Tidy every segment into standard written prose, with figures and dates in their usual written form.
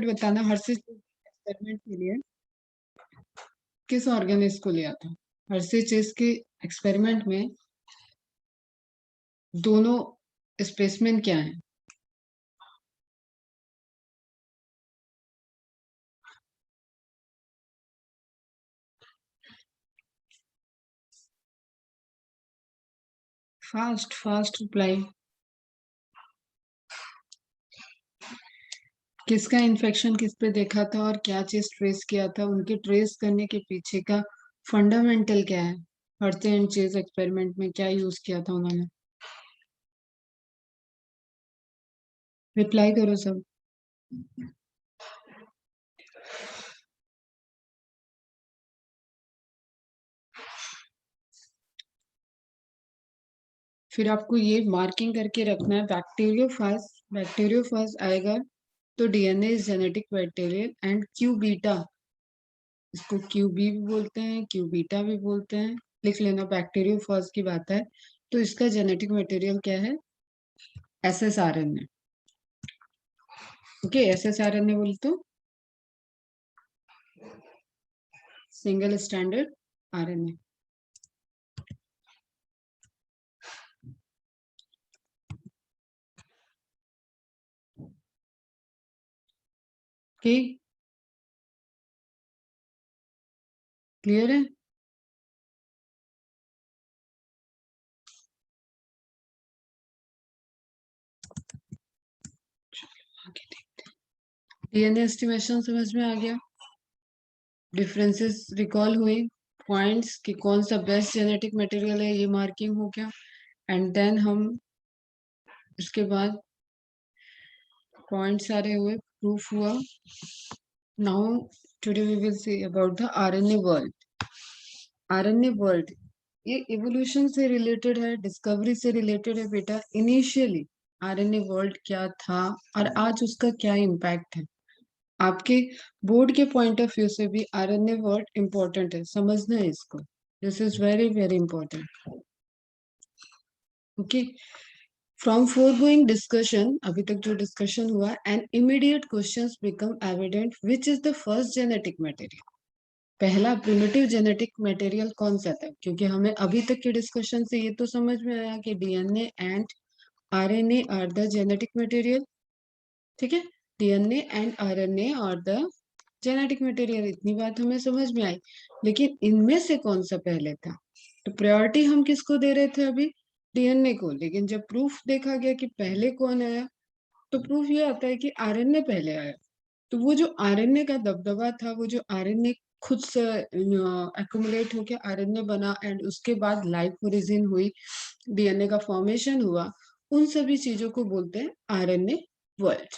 बताना Hershey's experiment के लिए किस ऑर्गेनिस्ट को लिया था। हर्षिज के एक्सपेरिमेंट में दोनों स्पेसमेन क्या है? Fast fast reply. किसका इन्फेक्शन किस पे देखा था और क्या चीज ट्रेस किया था, उनके ट्रेस करने के पीछे का फंडामेंटल क्या है? हर्षिज एक्सपेरिमेंट में क्या यूज किया था उन्होंने? रिप्लाई करो सब। फिर आपको ये मार्किंग करके रखना है, बैक्टीरियोफाज। बैक्टीरियोफाज आएगा तो DNA is genetic material and Q beta, इसको क्यू बी भी बोलते हैं, क्यू बीटा भी बोलते हैं, लिख लेना। बैक्टीरियोफाज की बात है तो इसका जेनेटिक मटेरियल क्या है? S S R N A. Okay, S S R N A बोल तो single standard R N A. ठीक, क्लियर है? डीएनए एस्टिमेशन समझ में आ गया? डिफरेंसेस रिकॉल हुई, पॉइंट्स कि कौन सा बेस्ट जेनेटिक मटेरियल है, ये मार्किंग हो गया। एंड देन हम इसके बाद पॉइंट सारे हुए, प्रूफ हुआ। Now today we will see about the RNA world. RNA world ये इवोल्यूशन से रिलेटेड है, डिस्कवरी से रिलेटेड है बेटा। इनिशियली आरएनए वर्ल्ड क्या था और आज उसका क्या इम्पैक्ट है। आपके बोर्ड के पॉइंट ऑफ व्यू से भी आरएनए वर्ड इंपॉर्टेंट है, समझना है इसको। This is very very important. Okay, from foregoing discussion, अभी तक जो डिस्कशन हुआ, and immediate questions become evident, which is the first genetic material. पहला प्रिमिटिव जेनेटिक मटेरियल कौन सा था? क्योंकि हमें अभी तक के डिस्कशन से ये तो समझ में आया कि DNA and RNA are the genetic material. ठीक है, DNA and RNA are the genetic material, इतनी बात हमें समझ में आई। लेकिन इनमें से कौन सा पहले था? तो प्रायोरिटी हम किसको दे रहे थे अभी? डीएनए को। लेकिन जब प्रूफ देखा गया कि पहले कौन आया, तो प्रूफ ये आता है कि आरएनए पहले आया। तो वो जो आरएनए का दबदबा था, वो जो आरएनए खुद से एक्युमुलेट होके आरएनए बना एंड उसके बाद लाइफ ओरिजिन हुई, डीएनए का फॉर्मेशन हुआ, उन सभी चीजों को बोलते हैं आरएनए वर्ल्ड।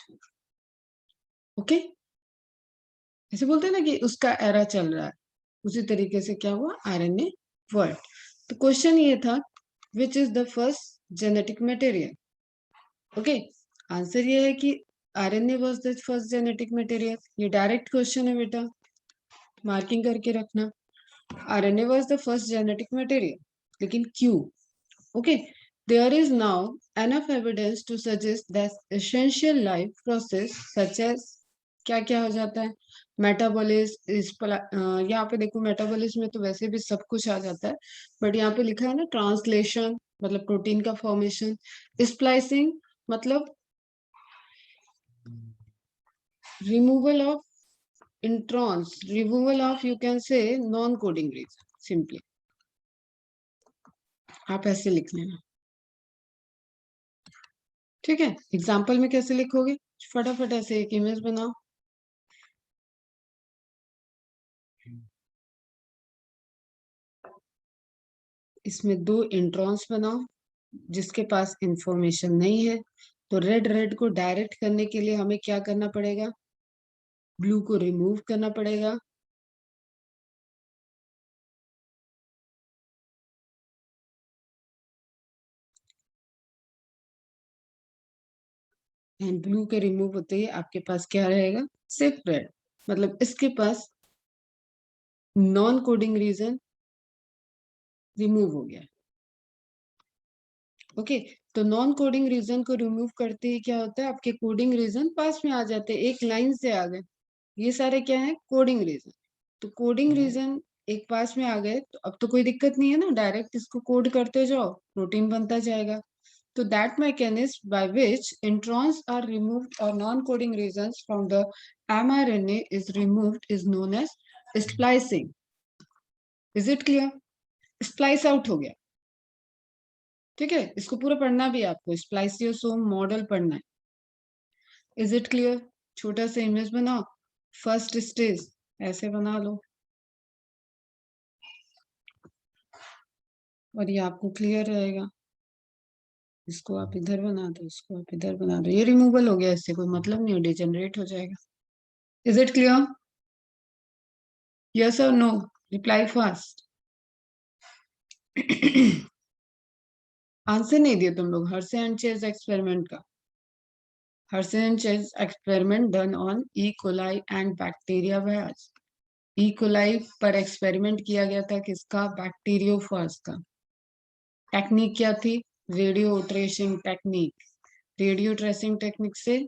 ओके, ऐसे बोलते हैं ना कि उसका एरा चल रहा है, उसी तरीके से क्या हुआ? RNA world. तो क्वेश्चन ये था, which is the first genetic material? Okay, answer ये है कि RNA was the first genetic material. ये डायरेक्ट क्वेश्चन है बेटा, मार्किंग करके रखना। RNA was the first genetic material, लेकिन क्यों? Okay, there is now enough evidence to suggest that essential life process such as क्या क्या हो जाता है? मेटाबॉलिज्म इस यहाँ पे देखो, मेटाबॉलिज्म में तो वैसे भी सब कुछ आ जाता है, बट यहाँ पे लिखा है ना ट्रांसलेशन, मतलब प्रोटीन का फॉर्मेशन। स्प्लाइसिंग मतलब removal of introns, removal of, you can say non coding region, simply आप ऐसे लिख लेना। ठीक है, एग्जाम्पल में कैसे लिखोगे? फटाफट ऐसे एक इमेज बनाओ। इसमें दो इंट्रॉन्स बनाओ जिसके पास इंफॉर्मेशन नहीं है, तो रेड रेड को डायरेक्ट करने के लिए हमें क्या करना पड़ेगा? ब्लू को रिमूव करना पड़ेगा। एंड ब्लू के रिमूव होते ही आपके पास क्या रहेगा? सिर्फ रेड, मतलब इसके पास नॉन कोडिंग रीजन रिमूव हो गया। ओके, तो नॉन कोडिंग रीजन को रिमूव करते ही क्या होता है, आपके कोडिंग रीजन पास में आ जाते हैं, एक लाइन से आ गए। ये सारे क्या है, कोडिंग रीजन। तो कोडिंग रीजन एक पास में आ गए तो अब तो कोई दिक्कत नहीं है ना, डायरेक्ट इसको कोड करते जाओ, प्रोटीन बनता जाएगा। तो that mechanism by which introns are removed or non-coding regions from the mRNA is removed is known as splicing. Is it clear? Splice out हो गया, ठीक है। इसको पूरा पढ़ना भी है आपको, स्प्लाइसियोसोम मॉडल पढ़ना है। Is it clear? छोटा सा इमेज बनाओ, फर्स्ट स्टेज ऐसे बना लो, और ये आपको क्लियर रहेगा। इसको आप इधर बना दो, इसको आप इधर बना दो, ये रिमूवल हो गया, इससे कोई मतलब नहीं, डिजेनरेट हो जाएगा। Is it clear? यस और नो? Reply fast. आंसर नहीं दिए तुम लोग। हर्से एंड चेज एक्सपेरिमेंट का, Hershey and chase experiment done on E coli and bacteria wise. E coli पर एक्सपेरिमेंट किया गया था, किसका? बैक्टीरियोफाज का। टेक्निक क्या थी? Radio tracing technique. Radio tracing technique से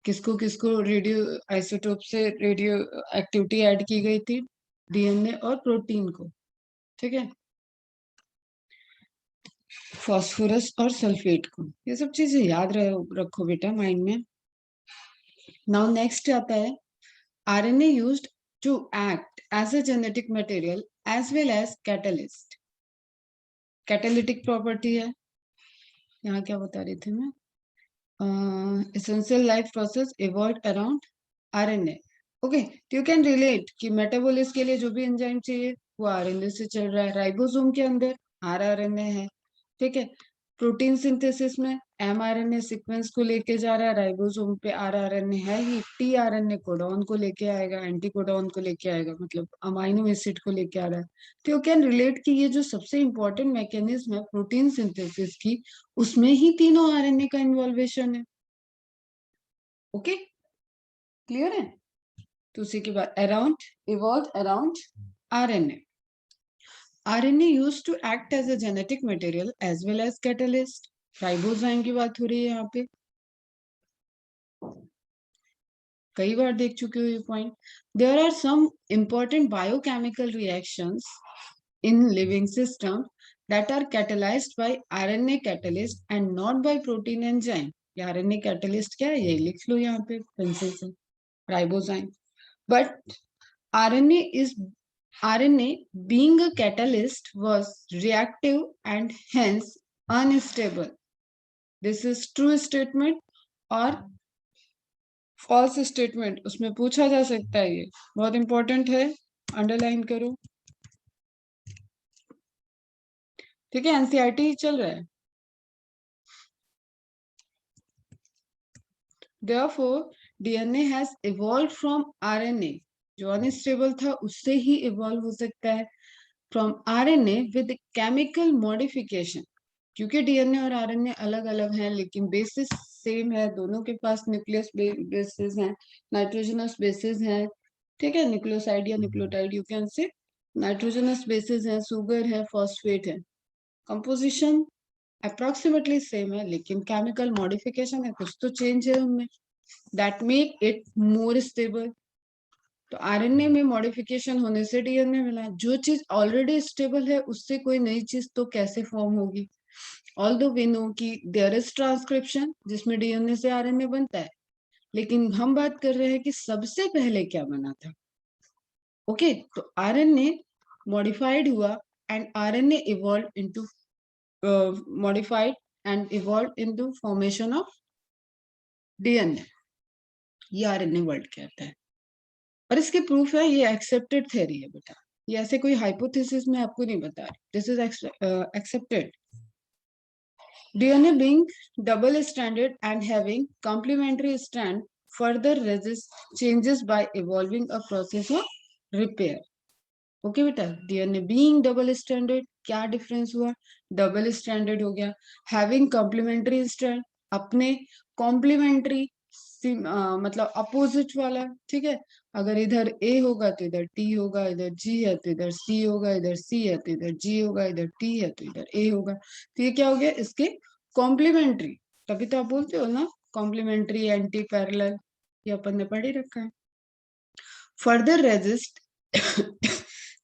किसको किसको रेडियो आइसोटोप से रेडियो एक्टिविटी ऐड की गई थी? डीएनए और प्रोटीन को, ठीक है, फास्फोरस और सल्फेट को। ये सब चीजें याद रखो बेटा माइंड में। नाउ नेक्स्ट आता है RNA used to act as a genetic material as well as catalyst. Catalytic property है, यहाँ क्या बता रही थी मैं, essential life process evolved around RNA. Okay, तो यू कैन रिलेट कि मेटाबॉलिज्म के लिए जो भी एंजाइम चाहिए वो आरएनए से चल रहा है। राइबोसोम के अंदर आरआरएनए है, ठीक है। प्रोटीन सिंथेसिस में एमआरएनए सीक्वेंस को लेके जा रहा है, राइबोसोम पे आरआरएनए है ही, टीआरएनए कोडॉन को लेके आएगा, एंटी कोडॉन को लेके आएगा, मतलब अमाइनो एसिड को लेके आ रहा है। तो यू कैन रिलेट कि ये जो सबसे इंपॉर्टेंट मैकेनिज्म है प्रोटीन सिंथेसिस की, उसमें ही तीनों आरएनए का इन्वॉल्वेशन है। ओके, क्लियर है? तो उसी के बाद around evolve around RNA. RNA used to act as a genetic material as well as catalyst. Ribosome की बात हो रही है यहाँ पे, कई बार देख चुके हो ये point. There are some important biochemical reactions in living system that are catalyzed by RNA catalyst and not by protein enzyme। ये RNA catalyst क्या है, ये लिख लो यहाँ पे पेंसिल से, ribosome. But RNA being a catalyst was reactive and hence unstable। This is true statement और false statement, उसमें पूछा जा सकता है, ये बहुत इंपॉर्टेंट है, अंडरलाइन करो, ठीक है। एनसीईआरटी चल रहा है। Therefore, DNA has evolved from RNA, जो अनस्टेबल था उससे ही इवॉल्व हो सकता है, from RNA with chemical modification. क्योंकि डीएनए और आरएनए अलग अलग हैं लेकिन बेसिस सेम है, दोनों के पास न्यूक्लियस बेसिस हैं, नाइट्रोजनस बेसिस हैं, ठीक है, न्यूक्लियोसाइड या nucleotide you can say, nitrogenous bases है, सुगर है, फॉस्फेट है, कंपोजिशन अप्रोक्सीमेटली सेम है लेकिन केमिकल मॉडिफिकेशन है, कुछ तो चेंज है उनमें, that make it more stable. तो आरएनए में मॉडिफिकेशन होने से डीएनए मिला। जो चीज ऑलरेडी स्टेबल है उससे कोई नई चीज तो कैसे फॉर्म होगी? ऑल्दो वी नो कि देयर इज ट्रांसक्रिप्शन जिसमें डीएनए से आरएनए बनता है, लेकिन हम बात कर रहे हैं कि सबसे पहले क्या बना था। ओके, तो आरएनए मॉडिफाइड हुआ and RNA evolve into modified and evolve into formation of DNA. ये आरएनए वर्ल्ड कहता है और इसके प्रूफ है, ये एक्सेप्टेड थ्योरी है बेटा, ये ऐसे कोई हाइपोथेसिस में आपको नहीं बता रही, this is accepted. DNA being double stranded and having complementary strand further resist changes by evolving a process of repair। Okay बेटा, डीएनए बीइंग डबल स्टैंडर्ड, क्या डिफरेंस हुआ? डबल स्टैंडर्ड हो गया। हैविंग कॉम्प्लीमेंट्री स्ट्रैंड, अपने complementary मतलब opposite वाला, ठीक है। अगर इधर ए होगा तो इधर टी होगा, इधर जी है तो इधर सी होगा, इधर सी है तो इधर जी होगा, इधर टी है तो इधर ए होगा। तो ये क्या हो गया, इसके कॉम्प्लीमेंट्री। तभी तो आप बोलते हो ना कॉम्प्लीमेंट्री एंटी पैरेलल, ये अपन ने पढ़ ही रखा है। Further resist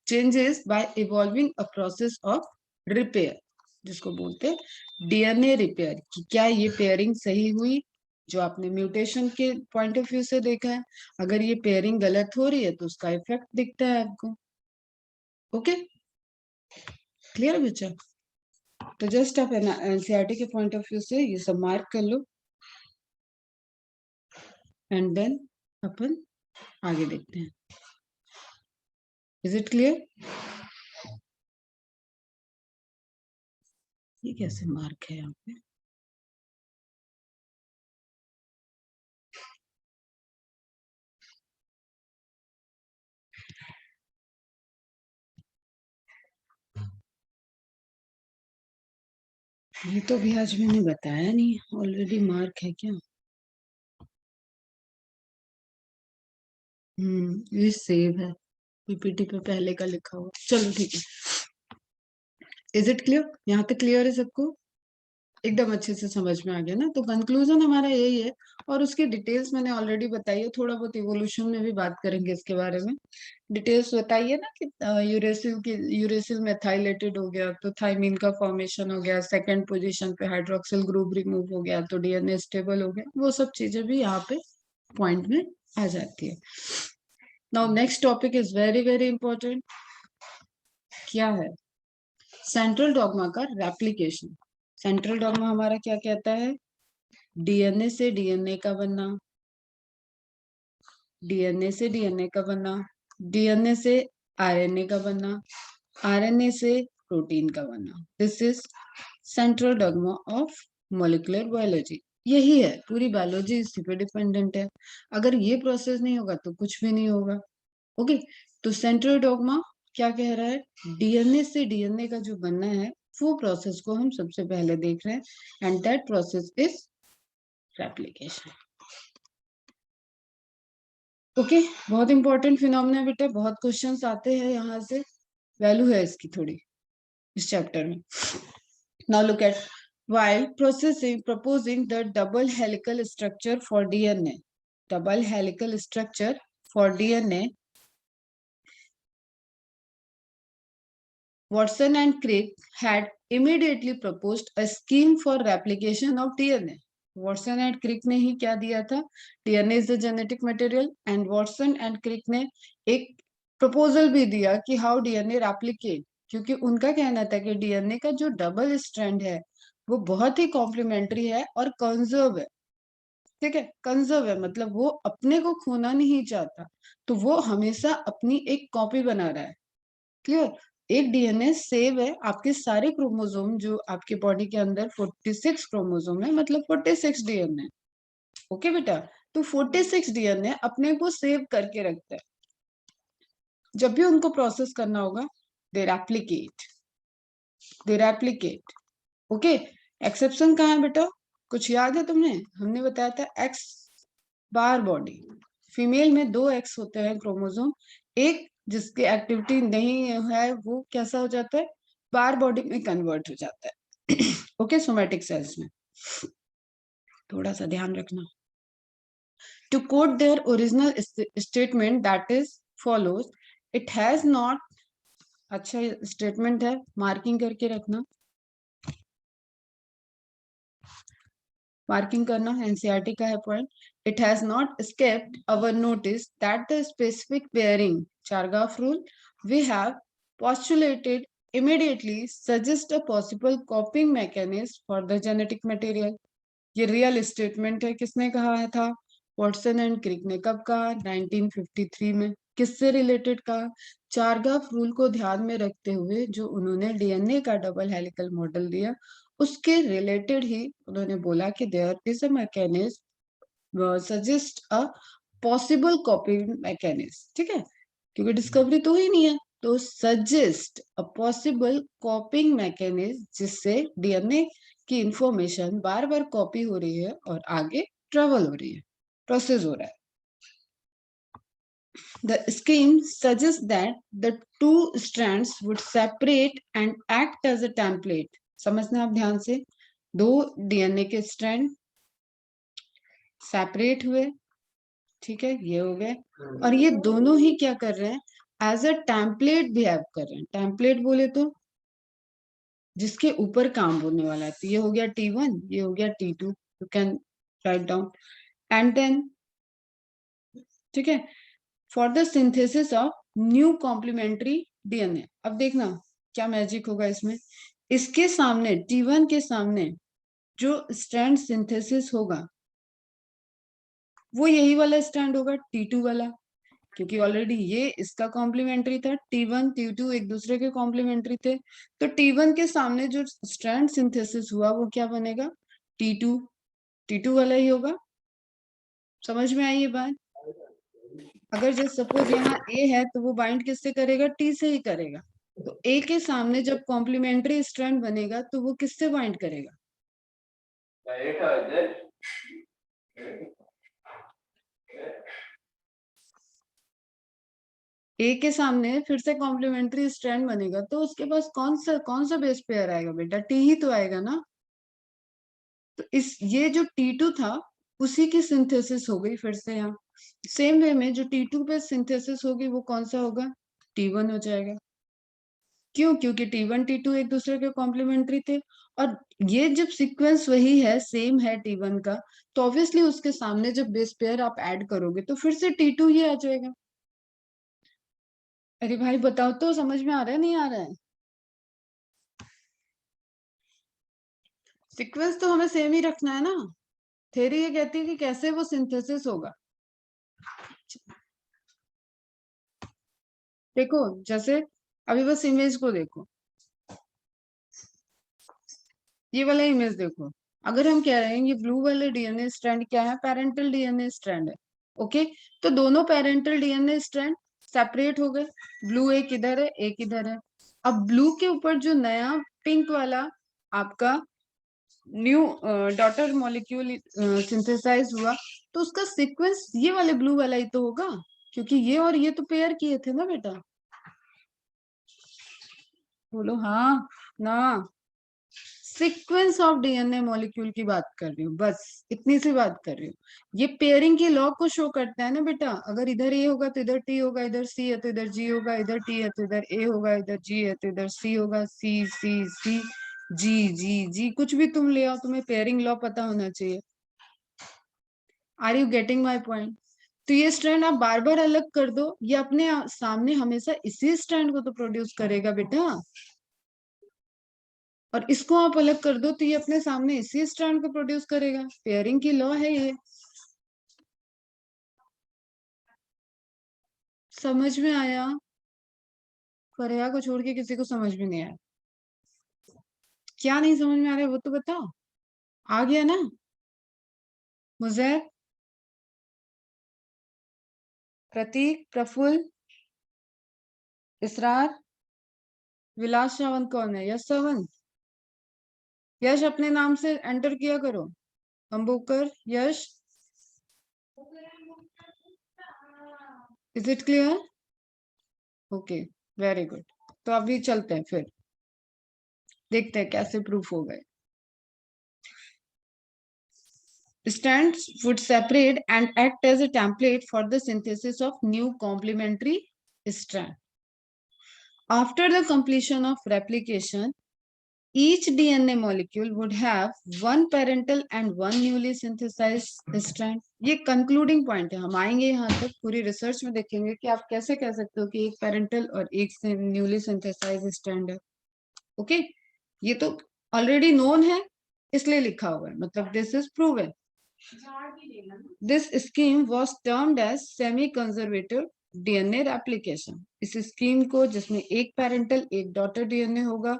changes by evolving a process of repair, जिसको बोलते हैं डीएनए रिपेयर, कि क्या ये पेयरिंग सही हुई, जो आपने म्यूटेशन के पॉइंट ऑफ व्यू से देखा है। अगर ये पेयरिंग गलत हो रही है तो उसका इफेक्ट दिखता है आपको। ओके, क्लियर है बच्चा? तो जस्ट आप एनसीईआरटी के पॉइंट ऑफ व्यू से ये सब मार्क कर लो, एंड देन अपन आगे देखते हैं। Is it clear? ये कैसे मार्क है यहाँ पे? ये तो भी आज मैंने बताया नहीं, ऑलरेडी मार्क है क्या? ये सेव है, पीपीटी पे पहले का लिखा हुआ। चलो ठीक है। Is it clear? यहाँ तक क्लियर है सबको? एकदम अच्छे से समझ में आ गया ना? तो कंक्लूजन हमारा यही है, और उसकी डिटेल्स मैंने ऑलरेडी बताई है। थोड़ा बहुत इवोल्यूशन में भी बात करेंगे इसके बारे में। डिटेल्स बताइए ना कि यूरेसिल मेथाइलेटेड हो गया तो थाइमीन का फॉर्मेशन हो गया, सेकंड पोजीशन पे हाइड्रोक्सिल ग्रुप रिमूव हो गया तो डीएनए स्टेबल हो गया, वो सब चीजें भी यहाँ पे पॉइंट में आ जाती है। Now next topic is very very important. क्या है? सेंट्रल डॉग्मा का रेप्लिकेशन। सेंट्रल डॉग्मा हमारा क्या कहता है? डीएनए से डीएनए का बनना, डीएनए से डीएनए का बनना, डीएनए से आरएनए का बनना, आरएनए से प्रोटीन का बनना। This is central dogma of molecular biology. यही है, पूरी बायोलॉजी इसी पे डिपेंडेंट है। अगर ये प्रोसेस नहीं होगा तो कुछ भी नहीं होगा। ओके, तो सेंट्रल डॉग्मा क्या कह रहा है? डीएनए से डीएनए का जो बनना है, वो प्रोसेस को हम सबसे पहले देख रहे हैं, and that process is replication. Okay, बहुत इंपॉर्टेंट फिनोमेना बेटा, बहुत क्वेश्चंस आते हैं यहाँ से, वैल्यू है इसकी थोड़ी इस चैप्टर में। Now look at, while proposing the double helical structure for DNA, double helical structure for DNA, Watson and Crick had immediately proposed a scheme for replication of DNA. Watson and Crick ने ही क्या दिया था? DNA is the genetic material, and Watson and Crick ने एक proposal भी दिया कि how DNA replicate, क्योंकि उनका कहना था कि डीएनए का जो डबल स्ट्रैंड है वो बहुत ही कॉम्प्लीमेंट्री है और कंजर्व है। ठीक है, कंजर्व है मतलब वो अपने को खोना नहीं चाहता, तो वो हमेशा अपनी एक कॉपी बना रहा है। क्लियर? एक डीएनए सेव है, आपके सारे क्रोमोसोम जो आपके बॉडी के अंदर 46 क्रोमोसोम है, मतलब 46 डीएनए। ओके बेटा, तो 46 डीएनए अपने को सेव करके रखता है। जब भी उनको प्रोसेस करना होगा, दे रेप्लिकेट, दे रेप्लिकेट। ओके, एक्सेप्शन कहाँ है बेटा? कुछ याद है तुम्हें? हमने बताया था एक्स बार बॉडी, फीमेल में 2 एक्स होते हैं क्रोमोसोम, एक जिसकी एक्टिविटी नहीं है वो कैसा हो जाता है? बार बॉडी में कन्वर्ट हो जाता है। ओके, सोमैटिक सेल्स में। थोड़ा सा ध्यान रखना। To quote their original statement that is follows, it has not, अच्छा स्टेटमेंट है, मार्किंग करके रखना, मार्किंग करना, एनसीईआरटी का है point. It has not escaped our notice that the specific pairing Chargaff rule we have postulated immediately suggests a possible copying mechanism for the genetic material. ये real statement है, किसने कहा था? वॉटसन एंड क्रिक ने। कब कहा? 1953 में। किससे रिलेटेड कहा? चारगाफ रूल को ध्यान में रखते हुए जो उन्होंने डीएनए का डबल हेलिकल मॉडल दिया, उसके रिलेटेड ही उन्होंने बोला कि there is a mechanism suggest a possible copying mechanism. ठीक है, क्योंकि डिस्कवरी तो ही नहीं है, तो suggest a possible copying mechanism जिससे डीएनए की इंफॉर्मेशन बार बार कॉपी हो रही है और आगे ट्रेवल हो रही है। प्रोसेस हो रहा है। The scheme suggests that the two strands would separate and act as a template. समझना आप ध्यान से, दो डीएनए के स्ट्रैंड सेपरेट हुए, ठीक है, ये हो गए, और ये दोनों ही क्या कर रहे हैं, एज अ टेम्पलेट बिहेव कर रहे हैं। टेम्पलेट बोले तो जिसके ऊपर काम होने वाला है, तो ये हो गया T1, ये हो गया T2, you can write down, and then, ठीक है, for the synthesis of new complementary DNA. अब देखना क्या मैजिक होगा इसमें, इसके सामने T1 के सामने जो स्ट्रैंड सिंथेसिस होगा वो यही वाला स्ट्रैंड होगा, T2 वाला, क्योंकि ऑलरेडी ये इसका कॉम्प्लीमेंट्री था, T1 T2 एक दूसरे के कॉम्प्लीमेंट्री थे, तो T1 के सामने जो स्ट्रैंड सिंथेसिस हुआ वो क्या बनेगा, T2, T2 वाला ही होगा। समझ में आई ये बात? अगर जैसे सपोज यहाँ A है तो वो बाइंड किससे करेगा, T से ही करेगा, तो A के सामने जब कॉम्प्लीमेंट्री स्ट्रैंड बनेगा तो वो किससे बाइंड करेगा, ए के सामने फिर से कॉम्प्लीमेंट्री स्ट्रैंड बनेगा तो उसके पास कौन सा बेस पेयर आएगा बेटा, टी ही तो आएगा ना। तो इस ये जो T2 था उसी की सिंथेसिस हो गई फिर से यहाँ, सेम वे में जो T2 पे सिंथेसिस होगी वो कौन सा होगा, T1 हो जाएगा। क्यों? क्योंकि T1 T2 एक दूसरे के कॉम्प्लीमेंट्री थे, और ये जब सीक्वेंस वही है, सेम है T1 का, तो ऑब्वियसली उसके सामने जब बेस पेयर आप ऐड करोगे तो फिर से T2 ही आ जाएगा। अरे भाई बताओ तो, समझ में आ रहा है नहीं आ रहा है? सीक्वेंस तो हमें सेम ही रखना है ना, थ्योरी ये कहती है कि कैसे वो सिंथेसिस होगा। देखो जैसे अभी बस इमेज को देखो, ये वाला इमेज देखो, अगर हम कह रहे हैं ये ब्लू वाले डीएनए स्ट्रैंड क्या है, पेरेंटल डीएनए स्ट्रैंड है, ओके, तो दोनों पेरेंटल डीएनए स्ट्रैंड सेपरेट हो गए, ब्लू एक इधर है एक इधर है। अब ब्लू के ऊपर जो नया पिंक वाला आपका न्यू डॉटर मॉलिक्यूल सिंथेसाइज हुआ, तो उसका सीक्वेंस ये वाले ब्लू वाला ही तो होगा, क्योंकि ये और ये तो पेयर किए थे ना बेटा। बोलो हाँ ना, सीक्वेंस ऑफ डीएनए मॉलिक्यूल की बात कर रही हूँ, बस इतनी सी बात कर रही हूँ। ये पेयरिंग की लॉ को शो करता है ना बेटा, अगर इधर ए होगा तो इधर टी होगा, इधर सी है तो इधर जी होगा, इधर टी है तो इधर ए होगा, इधर जी है तो इधर सी होगा, सी सी सी जी जी जी, कुछ भी तुम ले आओ, तुम्हें पेयरिंग लॉ पता होना चाहिए। Are you getting my point? तो ये स्ट्रैंड आप बार बार अलग कर दो, ये अपने सामने हमेशा इसी स्ट्रैंड को तो प्रोड्यूस करेगा बेटा, और इसको आप अलग कर दो तो ये अपने सामने इसी स्ट्रैंड को प्रोड्यूस करेगा, पेयरिंग की लॉ है ये। समझ में आया? फरिया को छोड़ के किसी को समझ में नहीं आया? क्या नहीं समझ में आ रहा है वो तो बताओ, आ गया ना? मुझे प्रतीक, प्रफुल्ल, इसरार, विलास सावंत कौन है, यश सावंत, यश अपने नाम से एंटर किया करो, Ambukar Yash, is it clear? Okay, very good. तो अभी चलते हैं फिर देखते हैं कैसे प्रूफ हो गए। Strands would separate and act as a template for the synthesis of new complementary strand. After the completion of replication, each DNA molecule would have one parental and one newly synthesized strand. ये concluding point है, हम आएंगे यहाँ तक पूरी research में देखेंगे कि आप कैसे कह सकते हो कि एक parental और एक newly synthesized strand है, ओके? ये तो ऑलरेडी नोन है इसलिए लिखा हुआ है, मतलब this is proven. This scheme was termed as semi-conservative DNA replication. इस स्कीम को जिसमें एक पेरेंटल एक डॉटर डीएनए होगा,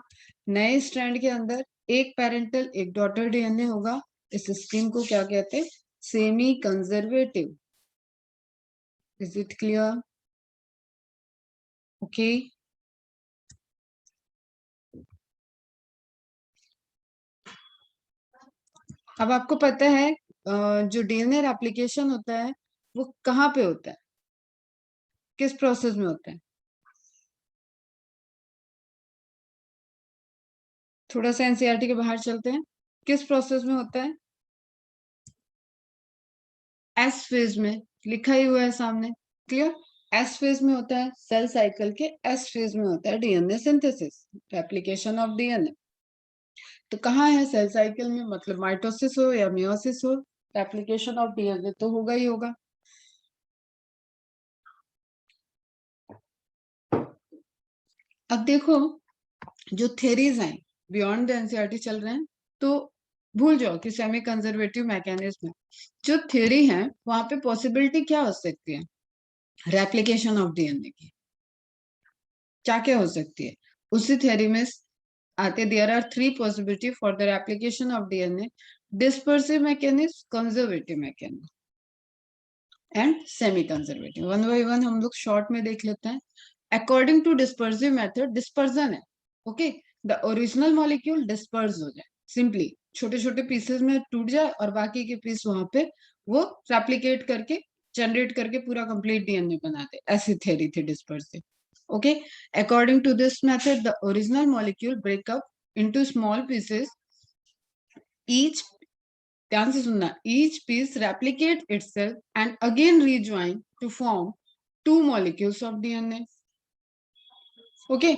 नए स्ट्रैंड के अंदर एक पेरेंटल एक डॉटर डीएनए होगा, इस स्कीम को क्या कहते हैं, semi conservative. Is it clear? Okay, अब आपको पता है जो डीएनए रेप्लिकेशन होता है वो कहाँ पे होता है, किस प्रोसेस में होता है? थोड़ा सा एनसीईआरटी के बाहर चलते हैं, किस प्रोसेस में होता है? एस फेज में, लिखा ही हुआ है सामने, क्लियर? एस फेज में होता है, सेल साइकिल के एस फेज में होता है DNA synthesis, replication of DNA. तो कहाँ है सेल साइकिल में, मतलब माइटोसिस हो या मियोसिस हो, रेप्लिकेशन ऑफ डीएनए तो होगा ही होगा। अब देखो, जो थेरीज हैं बियॉन्ड द एनसीईआरटी चल रहे हैं, तो भूल जाओ कि सेमी कंजर्वेटिव मैकेनिज्म है। जो थ्योरी है वहां पे पॉसिबिलिटी क्या हो सकती है रेप्लिकेशन ऑफ डीएनए की, क्या क्या हो सकती है उसी थ्योरी में आते? There are three possibility for the replication of DNA: dispersive mechanism, conservative mechanism and semi conservative. One by one हम लोग शॉर्ट में देख लेते हैं। According to dispersive method, dispersion है, okay, the original molecule disperse हो जाए, सिंपली छोटे छोटे पीसेस में टूट जाए और बाकी के पीस वहां पे वो रेप्लिकेट करके जनरेट करके पूरा कंप्लीट डीएनए बना दे, ऐसी थ्योरी थी dispersive, okay. According to this method, the original molecule break up into small pieces, each, ध्यान से सुनना, each piece replicate itself and again rejoin to form two molecules of DNA. Okay,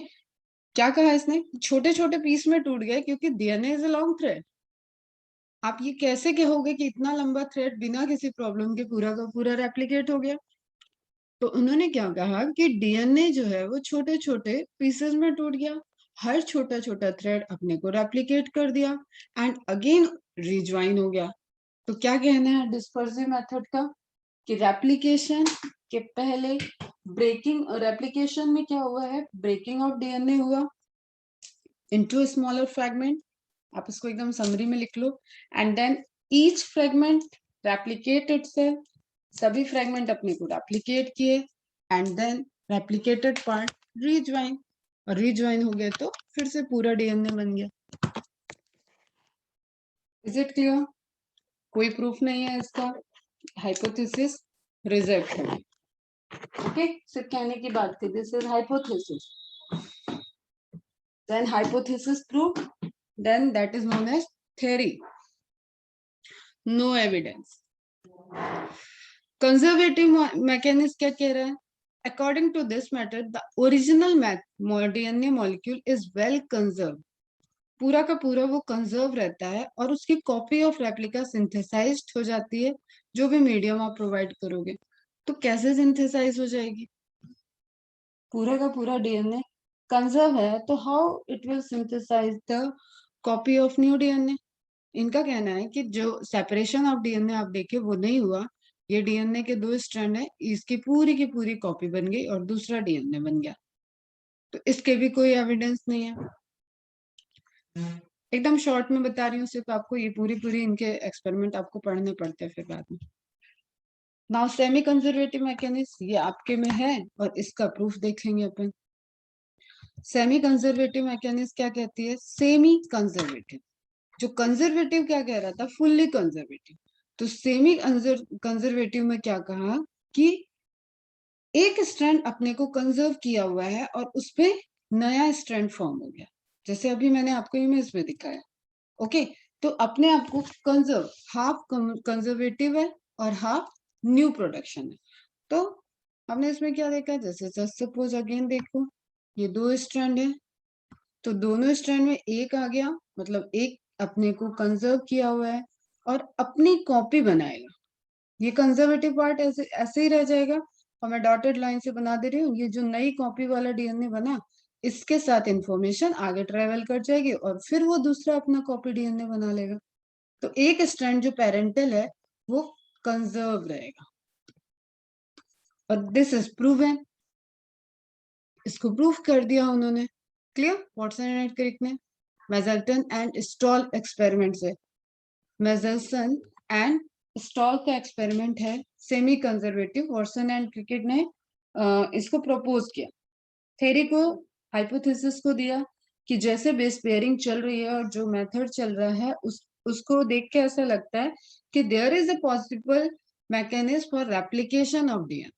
क्या कहा इसने? छोटे छोटे पीस में टूट गए क्योंकि DNA is a long thread. आप ये कैसे कहोगे कि इतना लंबा थ्रेड बिना किसी प्रॉब्लम के पूरा का पूरा रेप्लिकेट हो गया? तो उन्होंने क्या कहा कि डीएनए जो है वो छोटे छोटे पीसेस में टूट गया, हर छोटा छोटा थ्रेड अपने को रेप्लिकेट कर दिया एंड अगेन रिज्वाइन हो गया। तो क्या कहना है डिस्पर्सिव मेथड का कि रेप्लिकेशन के पहले ब्रेकिंग, रेप्लिकेशन में क्या हुआ है, ब्रेकिंग ऑफ डीएनए हुआ इनटू स्मॉलर फ्रैगमेंट, आप इसको एकदम समरी में लिख लो, and then each fragment replicate itself, सभी फ्रैगमेंट अपने को रेप्लिकेट किए and then replicated part rejoin, और रीज्वाइन हो गए तो फिर से पूरा डीएनए बन गया। Is it clear? कोई प्रूफ नहीं है इसका, हाइपोथेसिस रिजेक्ट है, ओके। सिर्फ कहने की बात थी, this is hypothesis, then hypothesis proof, then that is known as theory, no evidence. Conservative mechanism क्या कह रहा है? According to this method, the original DNA molecule is well conserve, पूरा का पूरा वो कंजर्व रहता है और उसकी कॉपी ऑफ रेप्लिका सिंथेसाइज्ड हो जाती है, जो भी मीडियम आप प्रोवाइड करोगे। तो कैसे सिंथेसाइज हो जाएगी? पूरा का पूरा डीएनए कंजर्व है तो how it will synthesise the copy of new DNA? इनका कहना है कि जो सेपरेशन ऑफ डीएनए आप देखे वो नहीं हुआ, ये डीएनए के दो स्ट्रैंड है, इसकी की पूरी कॉपी बन गई और दूसरा डीएनए बन गया। तो इसके भी कोई एविडेंस नहीं है। एकदम शॉर्ट में बता रही हूँ, सिर्फ आपको ये पूरी इनके एक्सपेरिमेंट आपको पढ़ने पड़ते हैं फिर बाद में। नाउ सेमी कंजर्वेटिव मैकेनिज्म, ये आपके में है और इसका प्रूफ देख लेंगे अपन। सेमी कंजर्वेटिव मैकेनिज्म क्या कहती है? सेमी कंजर्वेटिव, जो कंजर्वेटिव क्या कह रहा था, फुल्ली कंजर्वेटिव, तो सेमी कंजर्वेटिव में क्या कहा कि एक स्ट्रैंड अपने को कंजर्व किया हुआ है और उसपे नया स्ट्रैंड फॉर्म हो गया, जैसे अभी मैंने आपको इमेज में दिखाया, ओके। तो अपने आप को कंजर्व, हाफ कंजर्वेटिव है और हाफ न्यू प्रोडक्शन है। तो हमने इसमें क्या देखा, जैसे सपोज अगेन देखो, ये दो स्ट्रैंड है, तो दोनों स्ट्रैंड में एक आ गया, मतलब एक अपने को कंजर्व किया हुआ है और अपनी कॉपी बनाएगा। ये कंजर्वेटिव पार्ट ऐसे ऐसे ही रह जाएगा और मैं डॉटेड लाइन से बना दे रही हूँ, ये जो नई कॉपी वाला डीएनए बना, इसके साथ इंफॉर्मेशन आगे ट्रेवल कर जाएगी और फिर वो दूसरा अपना कॉपी डीएनए बना लेगा। तो एक स्ट्रैंड जो पेरेंटल है वो कंजर्व रहेगा, और दिस इज प्रूवन, इसको प्रूफ कर दिया उन्होंने। क्लियर? वाटसन एंड क्रिक ने मेजल्टन एंड स्टॉल एक्सपेरिमेंट से, मेजल्सन एंड स्टॉल का एक्सपेरिमेंट है semi conservative, Watson and cricket ने इसको प्रपोज किया, थ्योरी को, हाइपोथेसिस को दिया कि जैसे बेस पेयरिंग चल रही है और जो मेथड चल रहा है उस उसको देख के ऐसा लगता है कि there is a possible mechanism for replication of DNA,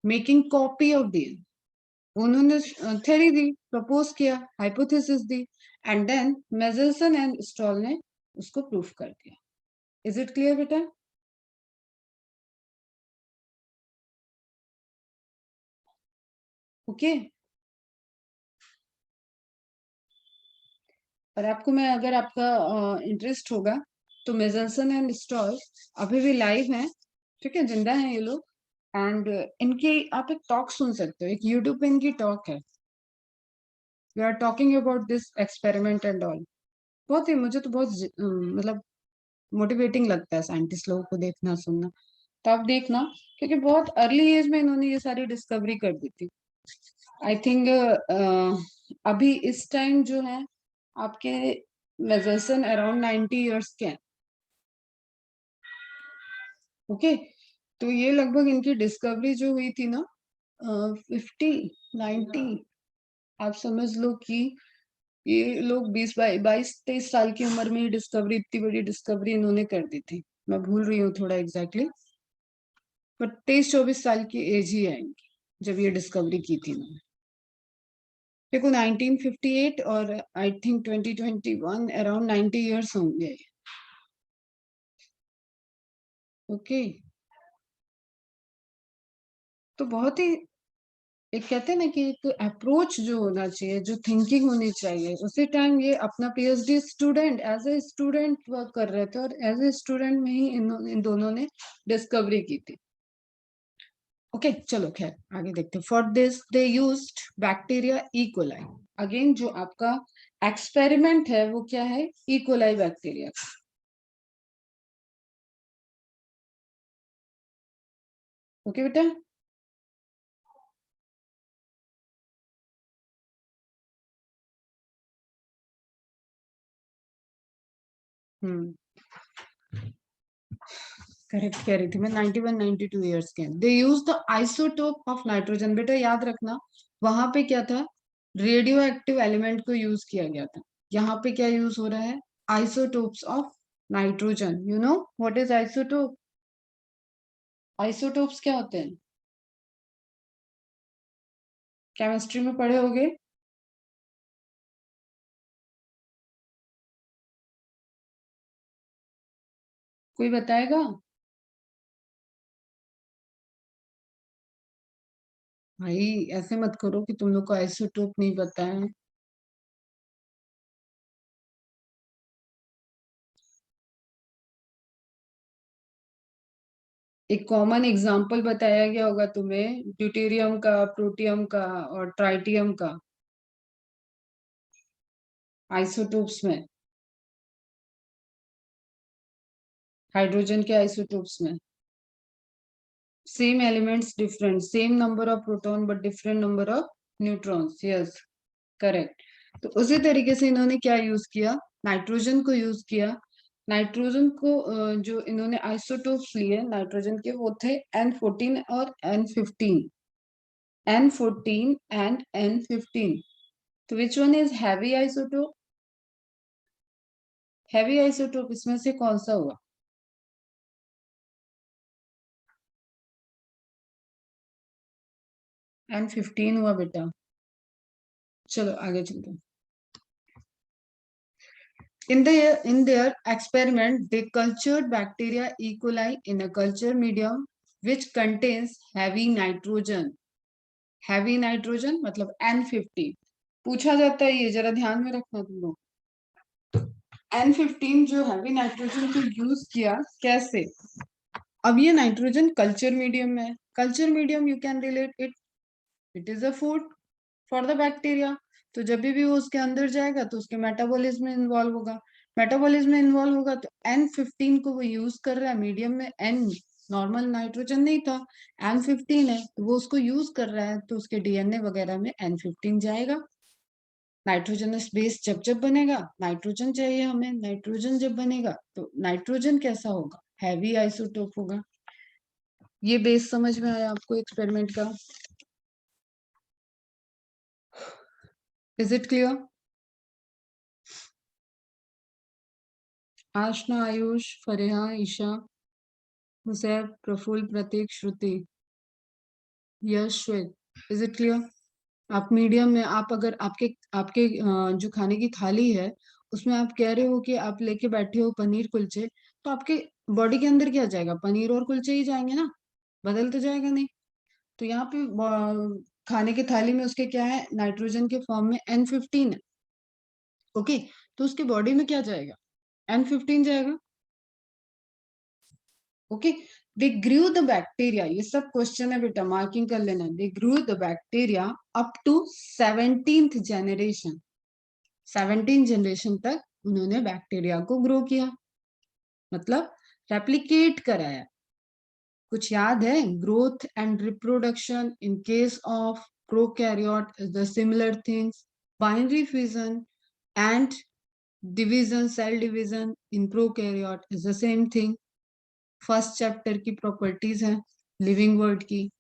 making copy of DNA. उन्होंने थ्योरी दी, प्रपोज किया, हाइपोथेसिस दी, and then Meselson and Stahl ने उसको प्रूफ कर दिया। इज इट क्लियर बेटा? ओके। और आपको मैं, अगर आपका इंटरेस्ट होगा तो मेजल्सन एंड स्टॉल अभी भी लाइव हैं, ठीक है, जिंदा हैं ये लोग। एंड इनकी आप एक टॉक सुन सकते हो, एक यूट्यूब पे इनकी टॉक है, we are talking about this experiment and all. बहुत ही, मुझे तो बहुत मतलब मोटिवेटिंग लगता है साइंटिस्ट लोगों को देखना सुनना। तो आप देखना, क्योंकि बहुत अर्ली एज में इन्होंने ये सारी डिस्कवरी कर दी थी। आई थिंक अभी इस टाइम जो है आपके मेजल्सन अराउंड 90 इयर्स के हैं। ओके, तो ये लगभग इनकी डिस्कवरी जो हुई थी ना 50 90, आप समझ लो कि ये लोग 22 23 साल की उम्र में ही डिस्कवरी, इतनी बड़ी डिस्कवरी इन्होंने कर दी थी। मैं भूल रही हूँ थोड़ा एग्जैक्टली, बट 23 24 साल की एज ही है इनकी जब ये डिस्कवरी की थी इन्होंने। देखो 1958 और आई थिंक 2021 अराउंड 90 इयर्स होंगे। ओके, तो बहुत ही, एक कहते हैं ना कि एक अप्रोच जो होना चाहिए, जो थिंकिंग होनी चाहिए, उसी टाइम ये अपना PhD student, as a student work कर रहे थे, और एज ए स्टूडेंट में ही इन दोनों ने डिस्कवरी की थी। ओके, चलो खैर आगे देखते हैं। For this they used bacteria E coli. Again जो आपका एक्सपेरिमेंट है वो क्या है? E coli bacteria. ओके बेटा। हम्म, करेक्ट कह रही थी मैं, 91 92 इयर्स के। They use the isotope of nitrogen. बेटा याद रखना, वहां पे क्या था? रेडियो एक्टिव एलिमेंट को यूज किया गया था। यहाँ पे क्या यूज हो रहा है? Isotopes of nitrogen. You know what is isotope? Isotopes क्या होते हैं? केमिस्ट्री में पढ़े होगे। कोई बताएगा? भाई ऐसे मत करो कि तुम लोग को आइसोटोप नहीं पता है। एक कॉमन एग्जाम्पल बताया गया होगा तुम्हें, ड्यूटेरियम का, प्रोटियम का और ट्राइटियम का, आइसोटोप्स में, हाइड्रोजन के आइसोटोप्स में। Same elements different, same number of proton but different number of neutrons. Yes, correct. तो उसी तरीके से इन्होंने क्या यूज किया? नाइट्रोजन को यूज किया। नाइट्रोजन को जो इन्होंने आइसोटोप्स लिए नाइट्रोजन के, वो थे N14 और N15। N14 and N15। तो which one is heavy isotope? Heavy isotope इसमें से कौन सा हुआ? N15 हुआ बेटा। चलो आगे चलते हैं। In their experiment, they cultured bacteria E. coli in a culture medium which contains heavy nitrogen. Heavy nitrogen मतलब N15। पूछा जाता है ये, जरा ध्यान में रखना तुम लोग। N15 जो हैवी नाइट्रोजन को यूज किया, कैसे? अब ये नाइट्रोजन कल्चर मीडियम में है। Culture medium you can relate it, it is a food for the bacteria. तो जब भी वो उसके अंदर जाएगा तो उसके मेटाबॉलिज्म में इन्वॉल्व होगा। मेटाबॉलिज्म में इन्वॉल्व होगा तो N15 को वो यूज कर रहा है मीडियम में। एन नॉर्मल नाइट्रोजन नहीं था, N15 है, तो वो उसको यूज कर रहा है, तो उसके डीएनए वगैरह में N15 जाएगा। नाइट्रोजनस बेस जब जब बनेगा, नाइट्रोजन चाहिए हमें, नाइट्रोजन जब बनेगा तो नाइट्रोजन कैसा होगा? हैवी आइसोटोप होगा। ये बेस समझ में आया आपको एक्सपेरिमेंट का? Is it clear? Aashna, Ayush, Fareha, Isha, Musaib, Prafull, Prateek, Shruti, Yash, Shwet. Is it clear? आप मीडियम में, आप अगर आपके आपके जो खाने की थाली है उसमें आप कह रहे हो कि आप लेके बैठे हो पनीर कुलचे, तो आपके बॉडी के अंदर क्या जाएगा? पनीर और कुलचे ही जाएंगे ना, बदल तो जाएगा नहीं। तो यहाँ पे खाने की थाली में उसके क्या है, नाइट्रोजन के फॉर्म में N15 है। ओके, तो उसके बॉडी में क्या जाएगा? N15 जाएगा। Okay, they grew the bacteria, ये सब क्वेश्चन है बेटा, मार्किंग कर लेना। They grew the bacteria up to 17th generation, 17 generation तक उन्होंने बैक्टीरिया को ग्रो किया, मतलब रेप्लिकेट कराया। कुछ याद है? Growth and reproduction in case of prokaryote is the similar things, binary fusion and division, cell division in prokaryote is the same thing. First chapter की प्रॉपर्टीज है लिविंग वर्ड की,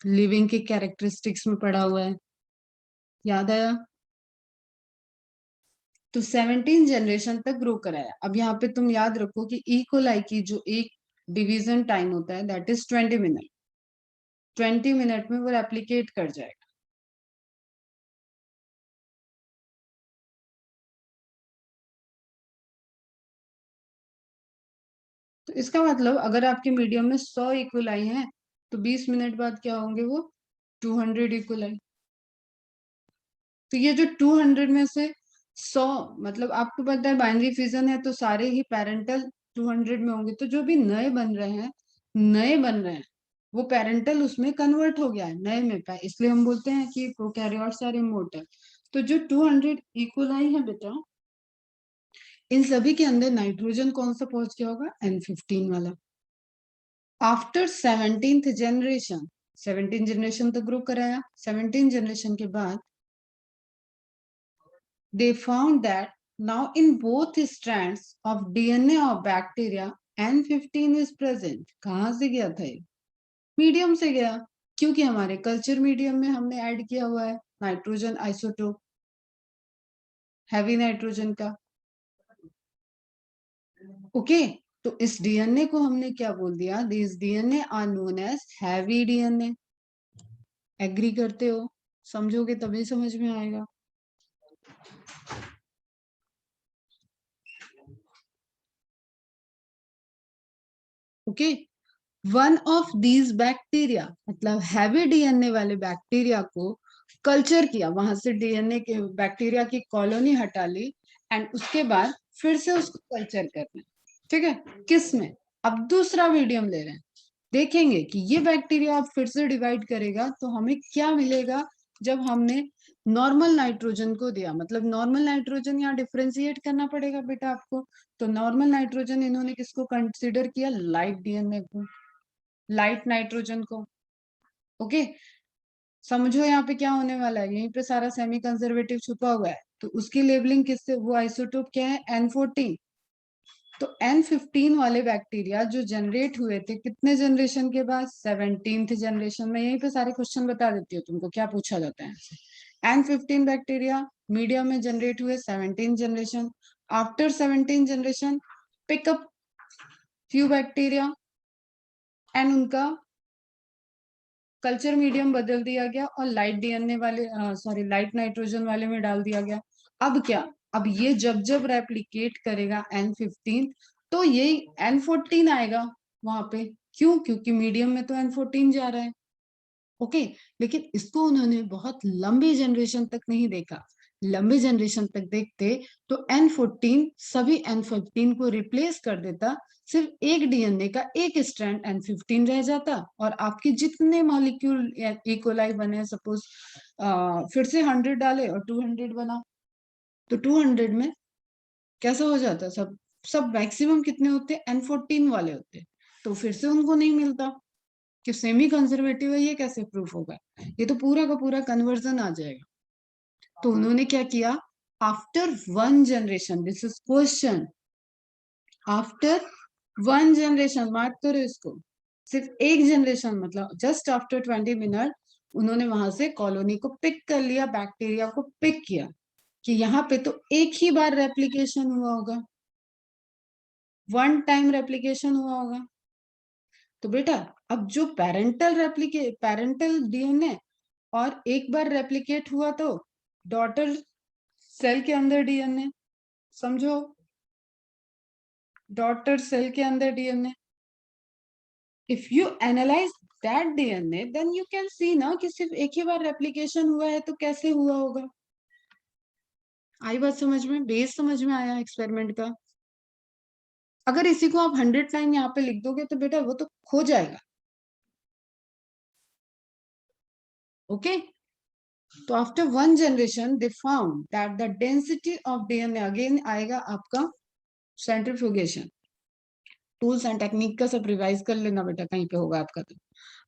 लिविंग के कैरेक्टरिस्टिक्स में पढ़ा हुआ है, याद आया? तो 17 जनरेशन तक ग्रो कराया। अब यहाँ पे तुम याद रखो कि ई कोलाई की जो एक डिवीजन टाइम होता है दैट इज 20 मिनट, 20 मिनट में वो रेप्लिकेट कर जाएगा। तो इसका मतलब अगर आपके मीडियम में 100 इक्वलाई हैं तो 20 मिनट बाद क्या होंगे वो? 200 इक्वलाई। तो ये जो 200 में से 100, मतलब आपको पता है बाइनरी फिजन है तो सारे ही पेरेंटल 200 में होंगे, तो जो भी नए बन रहे हैं, नए बन रहे हैं, वो पेरेंटल उसमें कन्वर्ट हो गया है नए में, इसलिए हम बोलते हैं कि प्रोकैरियोट्स आर इमोर्टल। तो जो 200 इक्वलाई है बेटा, इन सभी के अंदर नाइट्रोजन कौन सा पहुंच गया होगा? N15 वाला। आफ्टर 17th जनरेशन, 17 जनरेशन तक ग्रो कराया, 17 जनरेशन के बाद they found that now in both strands of DNA of bacteria N15 is present। कहाँ से गया था ये? मीडियम से गया, क्योंकि हमारे कल्चर मीडियम में हमने ऐड किया हुआ है नाइट्रोजन आइसोटोप, हैवी नाइट्रोजन का। ओके, तो इस डीएनए को हमने क्या बोल दिया? This DNA are known as heavy DNA. Agree करते हो? समझोगे तभी समझ में आएगा। Okay, one of these bacteria, मतलब हैवी डीएनए वाले बैक्टीरिया को कल्चर किया, वहां से डीएनए के बैक्टीरिया की कॉलोनी हटा ली एंड उसके बाद फिर से उसको कल्चर करना। ठीक है, किस में? अब दूसरा मीडियम ले रहे हैं, देखेंगे कि ये बैक्टीरिया अब फिर से डिवाइड करेगा तो हमें क्या मिलेगा। जब हमने नॉर्मल नाइट्रोजन को दिया, मतलब नॉर्मल नाइट्रोजन यहाँ डिफ्रेंशिएट करना पड़ेगा बेटा आपको, तो नॉर्मल नाइट्रोजन इन्होंने किसको कंसिडर किया? लाइट डीएनए को, लाइट नाइट्रोजन को। ओके, समझो यहाँ पे क्या होने वाला है, यहीं पे सारा सेमी कंजर्वेटिव छुपा हुआ है। तो उसकी लेबलिंग किससे? वो आइसोटोप क्या है? N14। तो N15 वाले बैक्टीरिया जो जनरेट हुए थे कितने जनरेशन के बाद? 17th जनरेशन में। यहीं पे सारे क्वेश्चन बता देती हूँ तुमको क्या पूछा जाता है। N15 बैक्टीरिया मीडिया में जनरेट हुए 17 generation. After 17 generation pickup few bacteria and उनका कल्चर मीडियम बदल दिया गया और लाइट डीएनए वाले, सॉरी, लाइट नाइट्रोजन वाले में डाल दिया गया। अब क्या? अब ये जब जब रेप्लिकेट करेगा N15 तो ये N14 आएगा वहां पे। क्यों? क्योंकि मीडियम में तो N14 जा रहा है। ओके, लेकिन इसको उन्होंने बहुत लंबी जनरेशन तक नहीं देखा। लंबी जनरेशन तक देखते तो N14 सभी N15 को रिप्लेस कर देता, सिर्फ एक डीएनए का एक स्ट्रैंड N15 रह जाता और आपके जितने मॉलिक्यूल इकोलाई बने, सपोज फिर से 100 डाले और 200 बना, तो 200 में कैसा हो जाता? सब सब मैक्सिमम कितने होते? N14 वाले होते, तो फिर से उनको नहीं मिलता कि सेमी कंजर्वेटिव है। ये कैसे प्रूफ होगा? ये तो पूरा का पूरा कन्वर्जन आ जाएगा। तो उन्होंने क्या किया? After 1 generation, this is question, after 1 generation, mark करो इसको, सिर्फ एक जनरेशन, मतलब जस्ट आफ्टर 20 मिनट उन्होंने वहां से कॉलोनी को पिक कर लिया, बैक्टीरिया को पिक किया। कि यहाँ पे तो एक ही बार रेप्लिकेशन हुआ होगा, वन टाइम रेप्लिकेशन हुआ होगा। तो बेटा अब जो पेरेंटल डीएनए और एक बार रेप्लिकेट हुआ तो डॉटर सेल के अंदर डीएनए, समझो, डॉटर सेल के अंदर DNA, if you analyse that DNA then you can see ना कि सिर्फ एक ही बार रेप्लिकेशन हुआ है तो कैसे हुआ होगा। आई बात समझ में, बेस समझ में आया एक्सपेरिमेंट का। अगर इसी को आप 100 टाइम यहाँ पे लिख दोगे तो बेटा वो तो खो जाएगा। ओके, तो after one generation they found that the density of DNA, again आएगा आपका सेंट्रीफ्यूगेशन, टूल्स एंड टेक्निक का सब रिवाइज कर लेना बेटा, कहीं पे होगा आपका। तो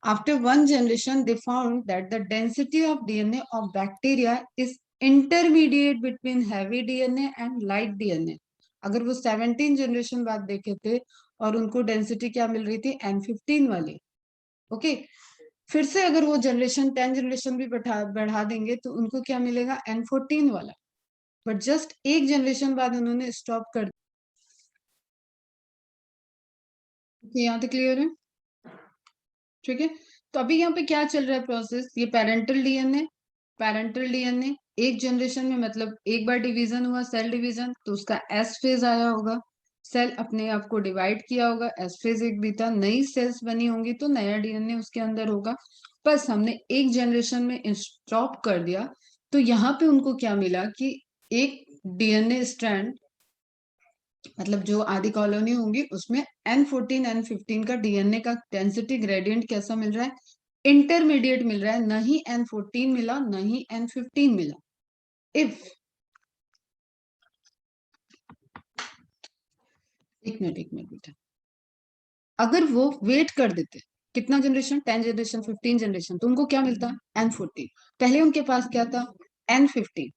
after one generation they found that the density of DNA of bacteria is intermediate between heavy DNA and light DNA. अगर वो 17 जनरेशन बाद देखे थे और उनको डेंसिटी क्या मिल रही थी, N15 वाली। ओके, फिर से अगर वो जनरेशन 10 जनरेशन भी बढ़ा देंगे तो उनको क्या मिलेगा, N14 वाला। बट जस्ट एक जनरेशन बाद उन्होंने स्टॉप कर दिया। यहाँ तक क्लियर है? ठीक है, तो अभी यहाँ पे क्या चल रहा है प्रोसेस, ये पेरेंटल डीएनए एक जनरेशन में, मतलब एक बार डिवीजन हुआ, सेल डिवीजन, तो उसका एस फेज आया होगा, सेल अपने आप को डिवाइड किया होगा, एस फेज एक बीता, नई सेल्स बनी होंगी तो नया डीएनए उसके अंदर होगा। बस हमने एक जनरेशन में स्टॉप कर दिया, तो यहाँ पे उनको क्या मिला कि एक डीएनए स्ट्रैंड, मतलब जो आधी कॉलोनी होंगी उसमें N14 N15 का डीएनए का डेंसिटी ग्रेडियंट कैसा मिल रहा है, इंटरमीडिएट मिल रहा है, नहीं N14 मिला नहीं N15 मिला। इफ, एक मिनट बेटा, अगर वो वेट कर देते, कितना जनरेशन, 10 जनरेशन, 15 जनरेशन, तो उनको क्या मिलता, N14। पहले उनके पास क्या था, N15।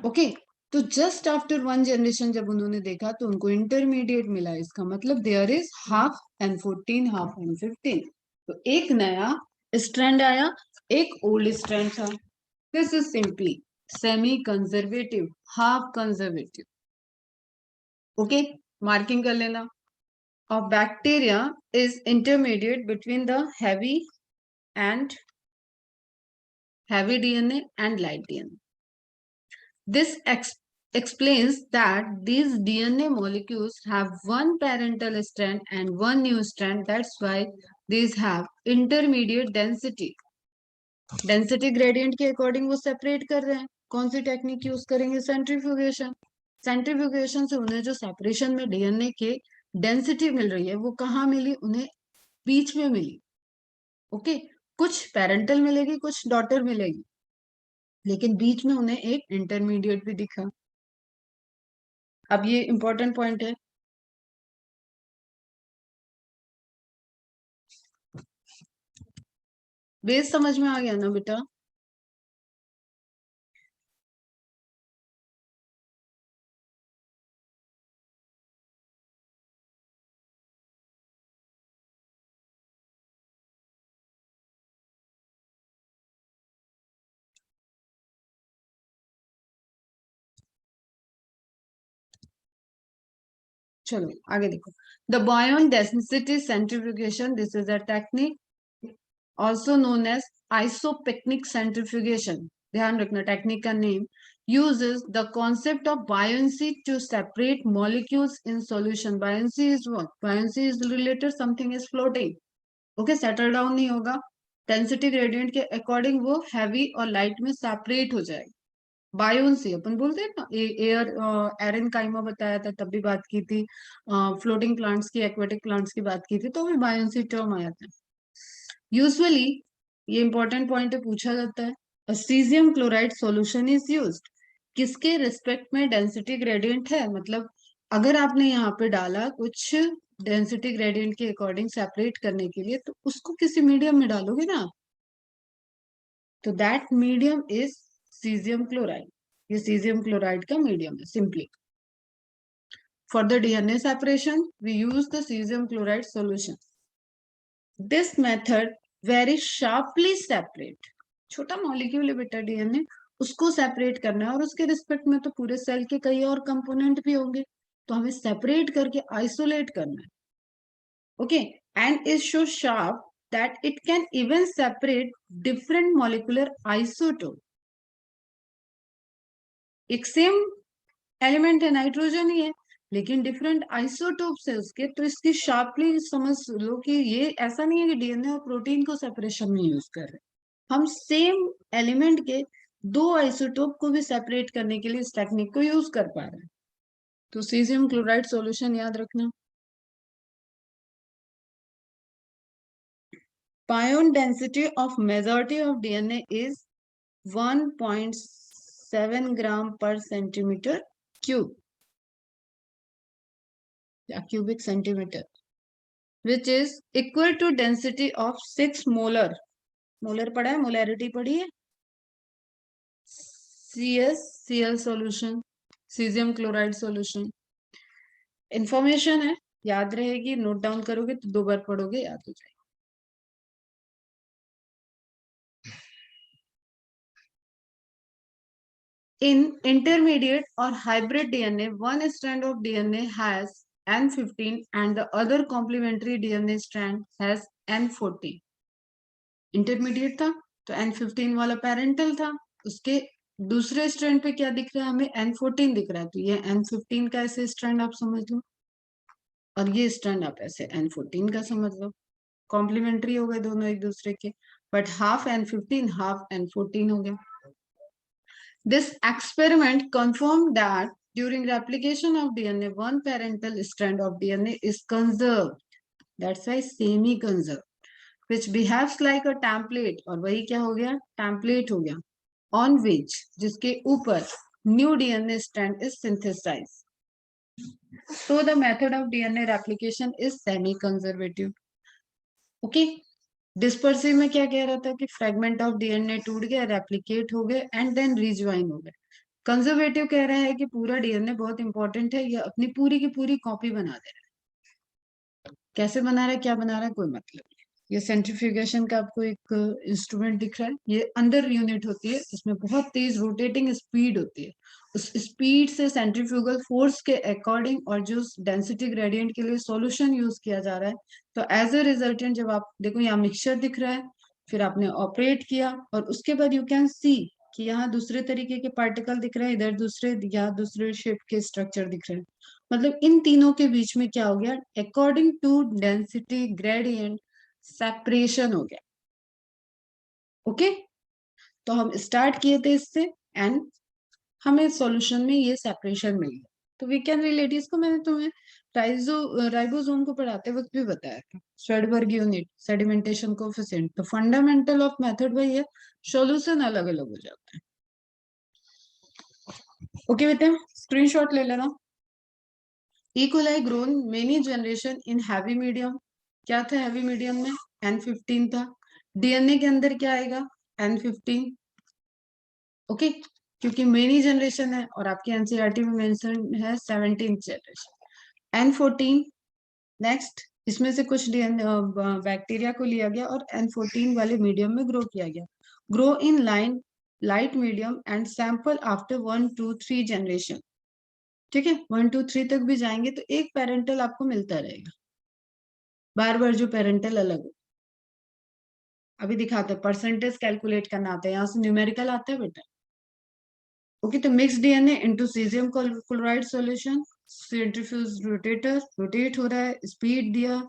ओके, तो जस्ट आफ्टर वन जनरेशन जब उन्होंने देखा तो उनको इंटरमीडिएट मिला, इसका मतलब there is half N14 half N15। तो एक नया स्ट्रैंड आया, एक ओल्ड स्ट्रैंड था। This is simply semi conservative, half conservative. Okay, marking कर लेना। और bacteria is intermediate between the and heavy DNA and light DNA. This explains that these DNA molecules have one parental strand and one new strand. That's why these have intermediate density. Density gradient के according वो separate कर रहे हैं। कौन सी technique use करेंगे, centrifugation. Centrifugation से उन्हें जो सेपरेशन में डीएनए के डेंसिटी मिल रही है वो कहाँ मिली, उन्हें बीच में मिली। ओके, कुछ पेरेंटल मिलेगी कुछ डॉटर मिलेगी, लेकिन बीच में उन्हें एक इंटरमीडिएट भी दिखा। अब ये इंपॉर्टेंट पॉइंट है, बेस समझ में आ गया ना बेटा? चलो आगे देखो, the Boyon density centrifugation, this is a technique also known as isopycnic centrifugation. ध्यान रखना टेक्निक का name, uses the concept of buoyancy to separate molecules in solution. Buoyancy is what? Buoyancy is related something is floating. Okay, settle down नहीं होगा, density gradient के according वो heavy और light में separate हो जाएगा। बायोन्सी अपन बोलते हैं ना, एयर, एरन काइमा बताया था तब भी बात की थी, फ्लोटिंग प्लांट्स की, एक्वेटिक प्लांट्स की बात की थी, तो भी बायोन्सी टर्म आया था। यूजुअली ये इंपॉर्टेंट पॉइंट है, पूछा जाता है, caesium chloride solution is used, किसके रिस्पेक्ट में डेंसिटी ग्रेडियंट है, मतलब अगर आपने यहाँ पे डाला कुछ डेंसिटी ग्रेडियंट के अकॉर्डिंग सेपरेट करने के लिए, तो उसको किसी मीडियम में डालोगे ना, तो that medium is caesium chloride. ये सीजियम क्लोराइड का मीडियम है simply. For the DNA separation we use the caesium chloride solution. This method very sharply separate, छोटा मॉलिक्यूल है बेटा डीएनए, उसको सेपरेट करना है, और उसके रिस्पेक्ट में तो पूरे सेल के कई और कंपोनेंट भी होंगे, तो हमें सेपरेट करके आइसोलेट करना है. Okay. And is so sharp that it can even separate different molecular isotope. एक सेम एलिमेंट है, नाइट्रोजन ही है, लेकिन डिफरेंट आइसोटोप्स है उसके, तो इसकी शार्पली समझ लो कि ये ऐसा नहीं है कि डीएनए और प्रोटीन को सेपरेशन में यूज कर रहे हैं. हम सेम एलिमेंट के दो आइसोटोप को भी सेपरेट करने के लिए इस टेक्निक को यूज कर पा रहे हैं. तो सीजियम क्लोराइड सॉल्यूशन याद रखना. Pion density of majority of DNA is 1.7 gram per centimeter cube, या cubic centimeter, which is equal to density of 6 molar. Molar पढ़ा है, मोलैरिटी पढ़ी है. CaCl solution, caesium chloride solution. Information है, याद रहेगी, नोट डाउन करोगे तो 2 बार पढ़ोगे, याद हो जाएगी. In intermediate or hybrid DNA, one strand of DNA has N15 and the other complementary DNA strand has N14. Intermediate था तो N15 वाला पेरेंटल था, उसके दूसरे स्ट्रैंड पे क्या दिख रहा है हमें, N14 दिख रहा है, तो ये N15 का ऐसे स्ट्रैंड आप समझ लो, और ये स्ट्रैंड आप ऐसे N14 का समझ लो. कॉम्प्लीमेंट्री हो गए दोनों एक दूसरे के, but half N15 half N14 हो गया. This experiment confirmed that during replication of DNA, one parental strand of DNA is conserved. That's why semi-conserved, which behaves like a template. और वही क्या हो गया, template हो गया. On which, जिसके ऊपर new DNA strand is synthesized. So the method of DNA replication is semi-conservative. Okay. Dispersive में क्या कह रहा था कि फ्रेगमेंट ऑफ डीएनए टूट गया, रेप्लिकेट हो गए एंड देन रिज्वाइन हो गए. कंजर्वेटिव कह रहा है कि पूरा डीएनए बहुत इंपॉर्टेंट है, ये अपनी पूरी की पूरी कॉपी बना दे रहा है. कैसे बना रहा है, क्या बना रहा है, कोई मतलब नहीं. ये सेंट्रीफ्यूगेशन का आपको एक इंस्ट्रूमेंट दिख रहा है, ये अंदर यूनिट होती है, इसमें बहुत तेज रोटेटिंग स्पीड होती है. उस स्पीड से सेंट्रीफ्यूगल फोर्स के अकॉर्डिंग और जो डेंसिटी ग्रेडियंट के लिए सॉल्यूशन यूज किया जा रहा है, तो एज ए रिजल्टेंट जब आप देखो यहाँ मिक्सचर दिख रहा है, फिर आपने ऑपरेट किया और उसके बाद यू कैन सी कि यहाँ दूसरे तरीके के पार्टिकल दिख रहे हैं, इधर दूसरे, यहाँ दूसरे शेप के स्ट्रक्चर दिख रहे हैं. मतलब इन तीनों के बीच में क्या हो गया, according to density gradient separation हो गया. ओके. तो हम स्टार्ट किए थे इससे एंड हमें सॉल्यूशन में ये सेपरेशन मिल गया. तो वी कैन रिलेट, इसको मैंने तुम्हें राइबोसोम को पढ़ाते वक्त भी बताया था. श्वेडबर्ग यूनिट, सेडिमेंटेशन कोएफिशिएंट. तो फंडामेंटल ऑफ मेथड वही है, सॉल्यूशन अलग अलग हो जाते हैं. ओके बेटे, स्क्रीनशॉट ले लेना. E. coli grown many generation in heavy medium. क्या था heavy medium में, N15 था. डीएनए के अंदर क्या आएगा, N15. ओके. क्योंकि मेनी जनरेशन है और आपकी एनसीईआरटी में मेंशन है 17th जनरेशन. N14 नेक्स्ट, इसमें से कुछ बैक्टीरिया को लिया गया और N14 वाले मीडियम में ग्रो किया गया. Grow in line light medium and sample after 1 2 3 generation. ठीक है, 1 2 3 तक भी जाएंगे तो एक पेरेंटल आपको मिलता रहेगा, बार बार जो पेरेंटल अलग हो. अभी दिखाते हैं, परसेंटेज कैलकुलेट करना आता है, यहाँ से न्यूमेरिकल आता है बेटा. ओके. तो mix DNA into caesium chloride solution, centrifuge rotator, rotate हो रहा है, स्पीड दिया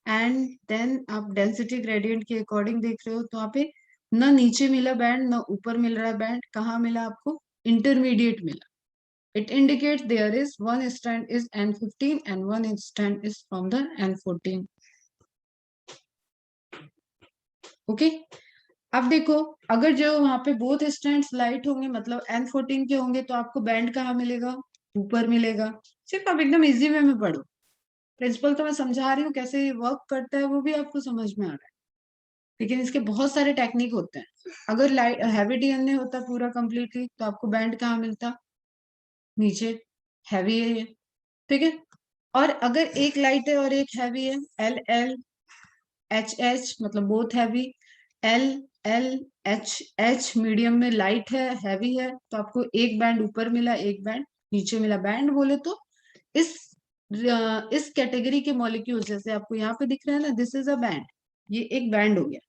एंड देन आप डेंसिटी ग्रेडियंट के अकॉर्डिंग देख रहे हो. तो यहाँ पे ना नीचे मिला बैंड ना ऊपर मिल रहा है बैंड, कहाँ मिला आपको, इंटरमीडिएट मिला. It indicates there is one strand is N15 and one strand is from the N14. Okay. अब देखो, अगर जो वहां पे बोथ स्ट्रैंड्स लाइट होंगे मतलब N14 के होंगे तो आपको बैंड कहाँ मिलेगा, ऊपर मिलेगा. सिर्फ आप एकदम इजी वे में पढ़ो. प्रिंसिपल तो मैं समझा रही हूँ, कैसे ये वर्क करता है वो भी आपको समझ में आ रहा है, लेकिन इसके बहुत सारे टेक्निक होते हैं. अगर लाइट हैवी डीएनए होता पूरा कंप्लीटली तो आपको बैंड कहाँ मिलता, नीचे. हैवी है ये, ठीक है. और अगर एक लाइट है और एक हैवी है, एल एल एच एच मतलब both heavy, L L H H medium में लाइट है, हैवी है, तो आपको एक बैंड ऊपर मिला, एक बैंड नीचे मिला। बैंड बोले तो इस इस कैटेगरी के मॉलिक्यूल, जैसे आपको यहाँ पे दिख रहा है ना, दिस इज अ बैंड, ये एक बैंड हो गया।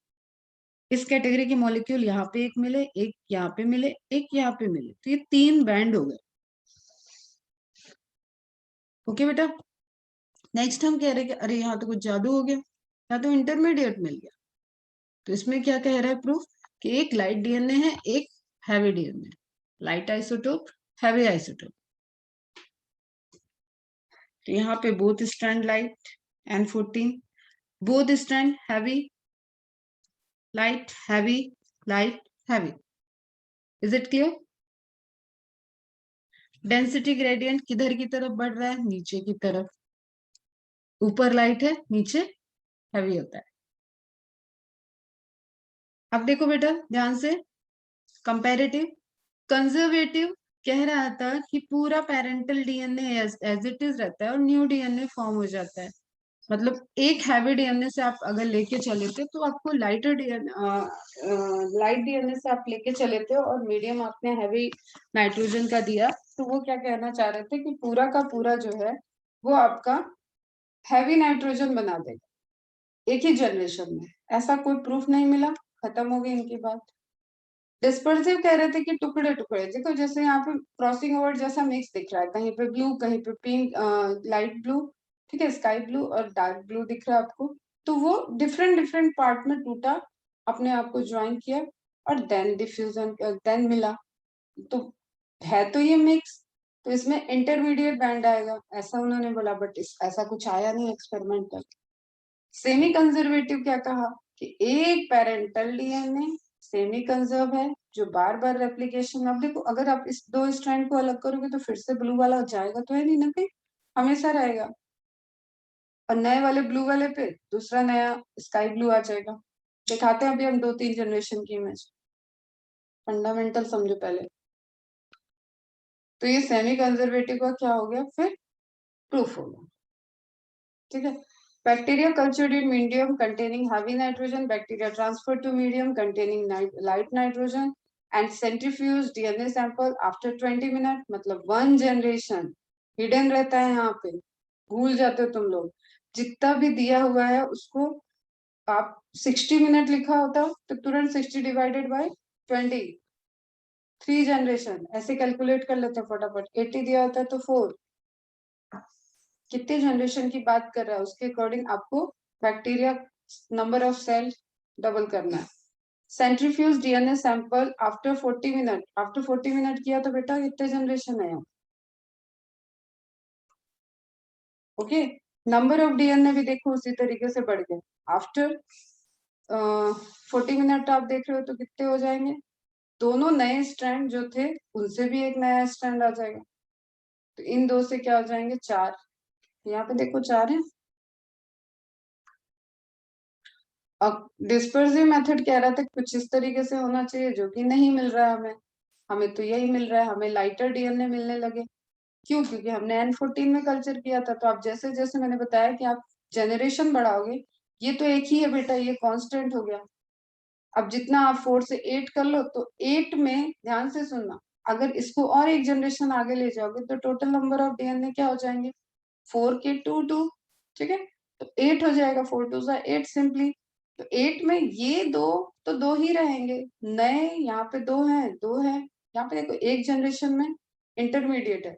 इस कैटेगरी के मॉलिक्यूल यहाँ पे एक मिले, एक यहाँ पे मिले, एक यहाँ पे मिले, तो ये 3 बैंड हो गए। ओके बेटा, नेक्स्ट हम कह रहे हैं कि अरे यहाँ तो कुछ जादू हो गया, यहाँ तो इंटरमीडिएट मिल गया। तो इसमें क्या कह रहा है प्रूफ, कि एक लाइट डीएनए है, एक heavy DNA, light isotope, heavy isotope. तो यहाँ पे both strand light N14, both strand heavy light, heavy light, heavy. Is it clear? Density gradient किधर की तरफ बढ़ रहा है, नीचे की तरफ। ऊपर लाइट है, नीचे हैवी होता है। अब देखो बेटा ध्यान से, कंपैरेटिव कंजर्वेटिव कह रहा था कि पूरा parental DNA as it is रहता है और न्यू डीएनए फॉर्म हो जाता है। मतलब एक हैवी डीएनए से आप अगर लेके चले थे तो आपको लाइटर डीएनए, लाइट डीएनए से आप लेके चले थे और मीडियम आपने हैवी नाइट्रोजन का दिया, तो वो क्या कहना चाह रहे थे कि पूरा का पूरा जो है वो आपका हैवी नाइट्रोजन बना देगा एक ही जनरेशन में। ऐसा कोई प्रूफ नहीं मिला, खत्म हो गई इनकी बात। डिस्पर्सिव कह रहे थे कि टुकड़े टुकड़े, देखो जैसे यहाँ पे क्रॉसिंग ओवर जैसा मिक्स दिख रहा है, कहीं पे ब्लू, कहीं पे पिंक, लाइट ब्लू, ठीक है, स्काई ब्लू और डार्क ब्लू दिख रहा है आपको। तो वो डिफरेंट डिफरेंट पार्ट में टूटा, अपने आप को ज्वाइन किया और देन डिफ्यूजन, देन मिला। तो है तो ये मिक्स, तो इसमें इंटरमीडिएट बैंड आएगा ऐसा उन्होंने बोला, बट ऐसा कुछ आया नहीं एक्सपेरिमेंटल। सेमी कंजर्वेटिव क्या कहा, कि एक पेरेंटल डीएनए सेमी कंजर्व है जो बार बार रेप्लिकेशन। अब देखो अगर आप इस दो स्ट्रैंड को अलग करोगे तो फिर से ब्लू वाला जाएगा तो है नहीं ना, कहीं हमेशा रहेगा। और नए वाले ब्लू वाले पे दूसरा नया स्काई ब्लू आ जाएगा। दिखाते हैं अभी हम 2-3 जनरेशन की इमेज, फंडामेंटल समझो पहले। तो ये सेमी कंजर्वेटिव का क्या हो गया, फिर प्रूफ हो गया, ठीक है। Bacteria cultured in medium containing heavy nitrogen, bacteria transferred to medium containing light nitrogen and centrifuged DNA sample after 20 minutes, मतलब 1 generation hidden रहता है यहाँ पे, भूल जाते हो तुम लोग। जितना भी दिया हुआ है उसको आप 60 मिनट लिखा होता तो तुरंत 60 डिवाइडेड बाय 20, 3 जनरेशन ऐसे कैलकुलेट कर लेते फटाफट। 80 दिया होता है तो 4, कितने जनरेशन की बात कर रहा है उसके अकॉर्डिंग आपको bacteria number of cell double करना है। Centrifuge DNA sample after 40 minute, after 40 minute किया तो बेटा कितने जनरेशन है। ओके, नंबर ऑफ डीएनए भी देखो उसी तरीके से बढ़ गए। आफ्टर 40 मिनट आप देख रहे हो तो कितने हो जाएंगे, दोनों नए स्ट्रैंड जो थे उनसे भी एक नया स्ट्रैंड आ जाएगा, तो इन दो से क्या हो जाएंगे 4। यहाँ पे देखो 4 है। अब डिस्पर्सिव मेथड कह रहा था कुछ इस तरीके से होना चाहिए, जो कि नहीं मिल रहा है हमें। हमें तो यही मिल रहा है, हमें लाइटर डीएनए मिलने लगे। क्यों, क्योंकि हमने N14 में कल्चर किया था। तो आप जैसे जैसे मैंने बताया कि आप जनरेशन बढ़ाओगे, ये तो एक ही है बेटा, ये कांस्टेंट हो गया। अब जितना आप 4 से 8 कर लो तो 8 में ध्यान से सुनना, अगर इसको और एक जनरेशन आगे ले जाओगे तो टोटल नंबर ऑफ डीएनए क्या हो जाएंगे, 4 के 2 ठीक है, तो 8 हो जाएगा, 4 2 सा 8 सिंपली। तो 8 में ये दो तो दो ही रहेंगे, नए यहाँ पे दो हैं, दो हैं यहाँ पे। देखो एक जनरेशन में इंटरमीडिएट है,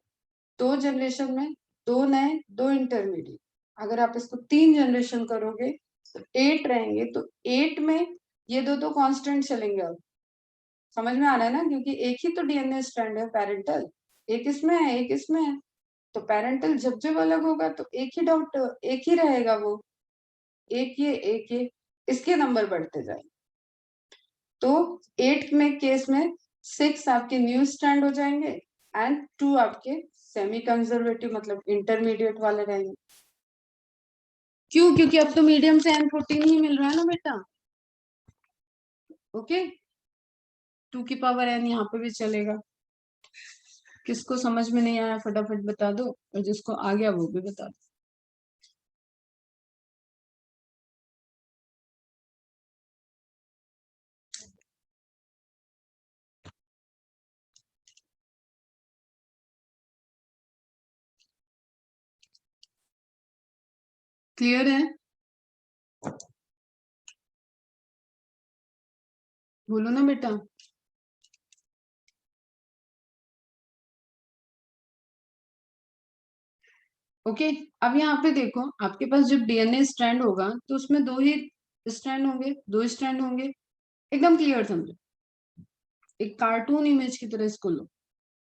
2 जनरेशन में दो नए, दो इंटरमीडिएट। अगर आप इसको 3 जनरेशन करोगे तो 8 रहेंगे, तो 8 में ये दो तो कांस्टेंट चलेंगे। अब समझ में आ रहा है ना, क्योंकि एक ही तो डीएनए स्ट्रैंड है पेरेंटल, एक इसमें है एक इसमें है। तो पेरेंटल जब जब अलग होगा तो एक ही डॉट, एक ही रहेगा वो, एक ये एक ये, इसके नंबर बढ़ते जाए। तो 8 में केस में 6 आपके न्यू स्ट्रैंड हो जाएंगे एंड 2 आपके सेमी कंजर्वेटिव मतलब इंटरमीडिएट वाले रहेंगे। क्यों, क्योंकि अब तो मीडियम से N14 ही मिल रहा है ना बेटा। ओके, 2 की पावर n यहाँ पे भी चलेगा। किसको समझ में नहीं आया फटाफट बता दो, और जिसको आ गया वो भी बता दो। क्लियर है? बोलो ना बेटा। ओके, अब यहाँ पे देखो, आपके पास जब डीएनए स्ट्रैंड होगा तो उसमें दो ही स्ट्रैंड होंगे, दो स्ट्रैंड होंगे। एकदम क्लियर समझो, एक कार्टून इमेज की तरह इसको लो।